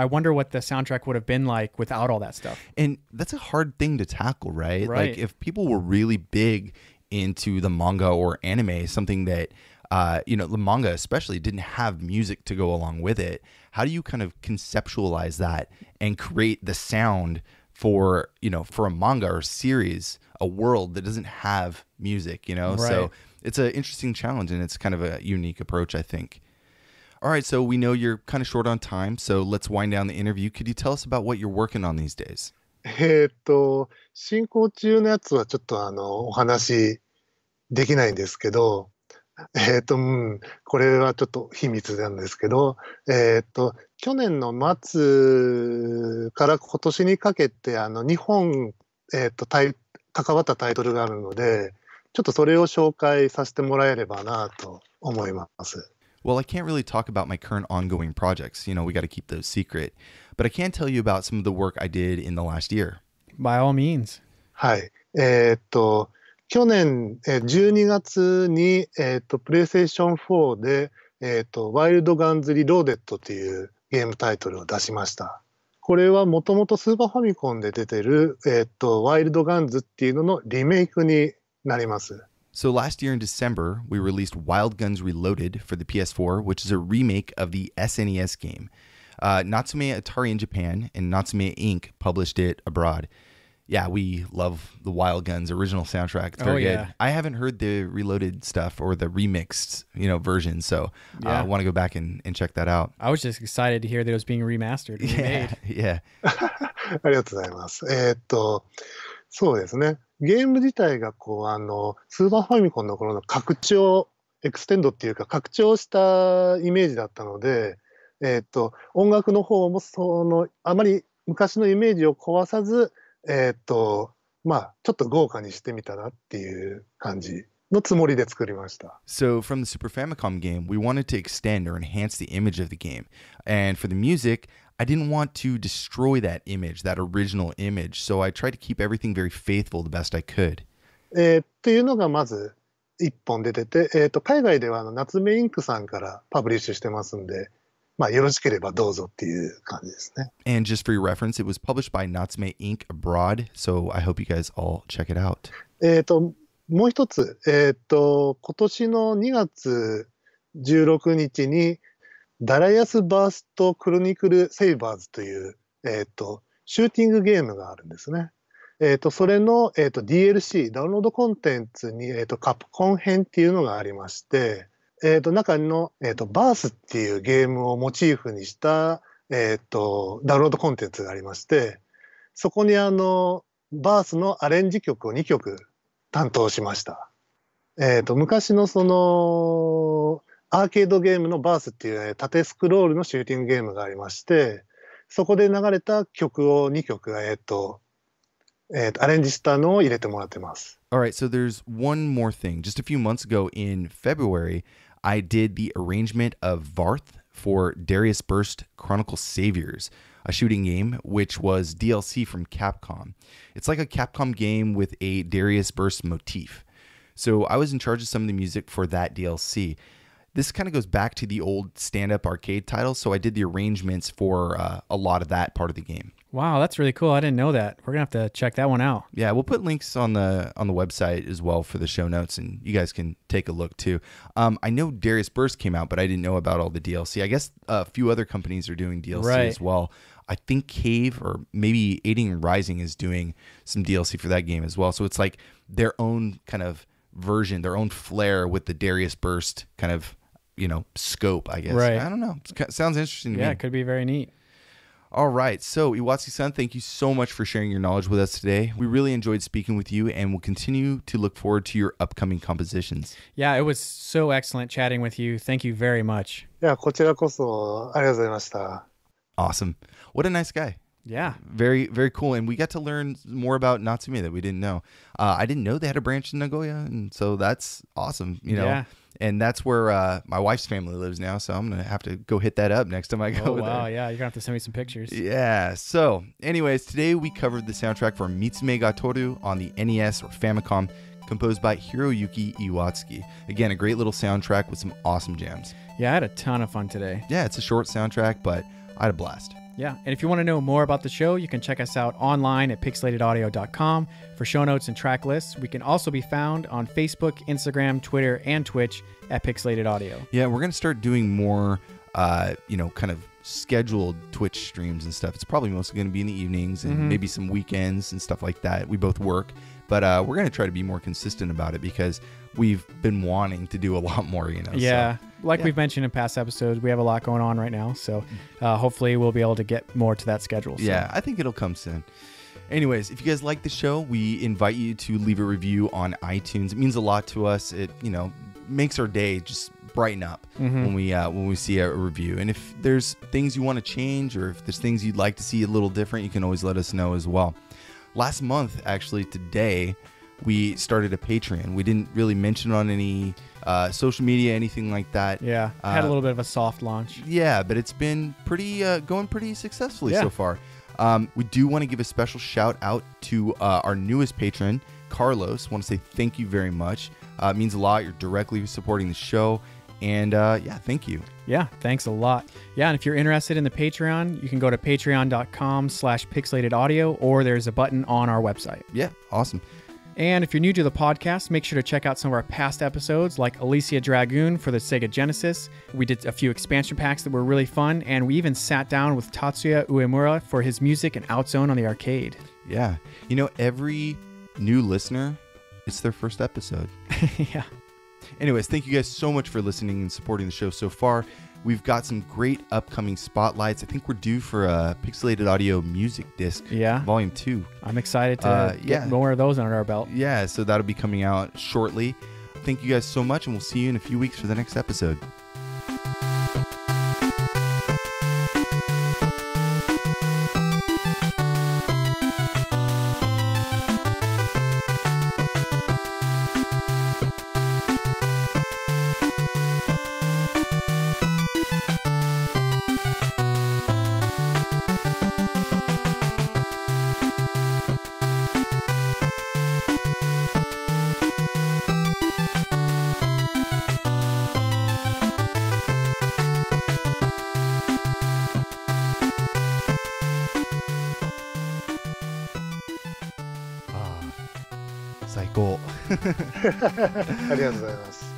[SPEAKER 3] wonder what the soundtrack would have been like without all that stuff.
[SPEAKER 2] And that's a hard thing to tackle, right?
[SPEAKER 3] Right.
[SPEAKER 2] Like if people were really big into the manga or anime, something that the manga especially didn't have music to go along with it. How do you kind of conceptualize that and create the sound for a manga or series, a world that doesn't have music,
[SPEAKER 3] Right.
[SPEAKER 2] So it's an interesting challenge, and it's kind of a unique approach, I think. All right, so we know you're kind of short on time, so let's wind down the interview. Could you tell us about what you're working on these days?
[SPEAKER 1] 進行中のやつはちょっとお話できないんですけど、これはちょっと秘密なんですけど、去年の末から今年にかけて2本、関わったタイトルがあるので、ちょっとそれを紹介させてもらえればなと思います。
[SPEAKER 2] Well, I can't really talk about my current ongoing projects. We got to keep those secret. But I can tell you about some of the work I did in the last year.
[SPEAKER 3] By all means.
[SPEAKER 1] はい。去年12月に、プレイステーション4で、ワイルドガンズリローデッドというゲームタイトルを出しました。これはもともとスーパーファミコンで出てる、ワイルドガンズっていうののリメイクになります。
[SPEAKER 2] So last year in December, we released Wild Guns Reloaded for the PS4, which is a remake of the SNES game. Natsume Atari in Japan and Natsume Inc. published it abroad. Yeah, we love the Wild Guns original soundtrack. It's very good. I haven't heard the Reloaded stuff or the remixed, version, so I want to go back and check that out.
[SPEAKER 3] I was just excited to hear that it was being remastered and remade.
[SPEAKER 2] Yeah.
[SPEAKER 1] ありがとうございます。そうですね。ゲーム自体がスーパーファミコンの頃の拡張、エクステンドっていうか拡張したイメージだったので、音楽の方もあまり昔のイメージを壊さず、ちょっと豪華にしてみたらっていう感じのつもりで作りました。
[SPEAKER 2] So from the Super Famicom game, we wanted to extend or enhance the image of the game. And for the music, I didn't want to destroy that image, that original image. So I tried to keep everything very faithful the best I could.
[SPEAKER 1] っていうのがまず一本出てて、海外では夏目インクさんからパブリッシュしてますんで、よろしければどうぞっていう感じですね。
[SPEAKER 2] And just for your reference, it was published by Natsume Inc. abroad, so I hope you guys all check it out.
[SPEAKER 1] もう一つ、今年の2月16日にダラヤスバーストクロニクルセイバーズという、シューティングゲームがあるんですね。それの、DLC、ダウンロードコンテンツに、カプコン編っていうのがありまして、中の、バースっていうゲームをモチーフにした、ダウンロードコンテンツがありまして、そこにバースのアレンジ曲を2曲担当しました。昔のアーケードゲームのバースっていう縦スクロールのシューティングゲームがありまして、そこで流れた曲を2曲、アレンジしたのを入れてもらってます。
[SPEAKER 2] All right, so there's one more thing. Just a few months ago in February, I did the arrangement of Varth for Darius Burst Chronicle Saviors, a shooting game which was DLC from Capcom. It's like a Capcom game with a Darius Burst motif. So I was in charge of some of the music for that DLC. This kind of goes back to the old stand-up arcade title, so I did the arrangements for a lot of that part of the game.
[SPEAKER 3] Wow, that's really cool. I didn't know that. We're going to have to check that one out.
[SPEAKER 2] Yeah, we'll put links on the website as well for the show notes, and you guys can take a look too. I know Darius Burst came out, but I didn't know about all the DLC. I guess a few other companies are doing DLC as well. I think Cave or maybe Aiding Rising is doing some DLC for that game as well. So it's like their own kind of version, their own flair with the Darius Burst kind of, scope, I guess.
[SPEAKER 3] Right.
[SPEAKER 2] I don't know. It sounds interesting to me.
[SPEAKER 3] Yeah, it could be very neat.
[SPEAKER 2] All right. So, Iwatsuki-san, thank you so much for sharing your knowledge with us today. We really enjoyed speaking with you, and we'll continue to look forward to your upcoming compositions.
[SPEAKER 3] Yeah, it was so excellent chatting with you. Thank you very much.
[SPEAKER 1] いや、こちらこそありがとうございました。
[SPEAKER 2] Awesome. What a nice guy.
[SPEAKER 3] Yeah.
[SPEAKER 2] Very, very cool. And we got to learn more about Natsume that we didn't know. I didn't know they had a branch in Nagoya. And so that's awesome, you know. Yeah. And that's where my wife's family lives now. So I'm going to have to go hit that up next time I go there.
[SPEAKER 3] Wow. Yeah. You're going to have to send me some pictures.
[SPEAKER 2] Yeah. So anyways, today we covered the soundtrack for Mitsume ga Tooru on the NES or Famicom, composed by Hiroyuki Iwatsuki. Again, a great little soundtrack with some awesome jams.
[SPEAKER 3] Yeah. I had a ton of fun today.
[SPEAKER 2] Yeah. It's a short soundtrack, but I had a blast.
[SPEAKER 3] Yeah, and if you want to know more about the show, you can check us out online at pixelatedaudio.com for show notes and track lists. We can also be found on Facebook, Instagram, Twitter, and Twitch at Pixelated Audio.
[SPEAKER 2] Yeah, we're going to start doing more, kind of scheduled Twitch streams and stuff. It's probably mostly going to be in the evenings and maybe some weekends and stuff like that. We both work, but we're going to try to be more consistent about it because we've been wanting to do a lot more, you know.
[SPEAKER 3] Yeah. So. Like we've mentioned in past episodes, we have a lot going on right now. So hopefully we'll be able to get more to that schedule. So.
[SPEAKER 2] Yeah, I think it'll come soon. Anyways, if you guys like the show, we invite you to leave a review on iTunes. It means a lot to us. It, makes our day just brighten up when we see a review. And if there's things you want to change or if there's things you'd like to see a little different, you can always let us know as well. Last month, actually today, we started a Patreon. We didn't really mention it on any social media, anything like that.
[SPEAKER 3] Yeah, had a little bit of a soft launch.
[SPEAKER 2] Yeah, but it's been going pretty successfully so far. We do want to give a special shout out to our newest patron, Carlos. Want to say thank you very much. It means a lot. You're directly supporting the show. And thank you.
[SPEAKER 3] Yeah, thanks a lot. Yeah, and if you're interested in the Patreon, you can go to patreon.com/pixelatedaudio, or there's a button on our website.
[SPEAKER 2] Yeah, awesome.
[SPEAKER 3] And if you're new to the podcast, make sure to check out some of our past episodes like Alicia Dragoon for the Sega Genesis. We did a few expansion packs that were really fun, and we even sat down with Tatsuya Uemura for his music and Outzone on the arcade.
[SPEAKER 2] Yeah. Every new listener, it's their first episode.
[SPEAKER 3] Yeah.
[SPEAKER 2] Anyways, thank you guys so much for listening and supporting the show so far. We've got some great upcoming spotlights. I think we're due for a Pixelated Audio music disc, Volume 2.
[SPEAKER 3] I'm excited to get more of those under our belt.
[SPEAKER 2] Yeah, so that'll be coming out shortly. Thank you guys so much, and we'll see you in a few weeks for the next episode. Psycho.
[SPEAKER 1] ありがとうございます。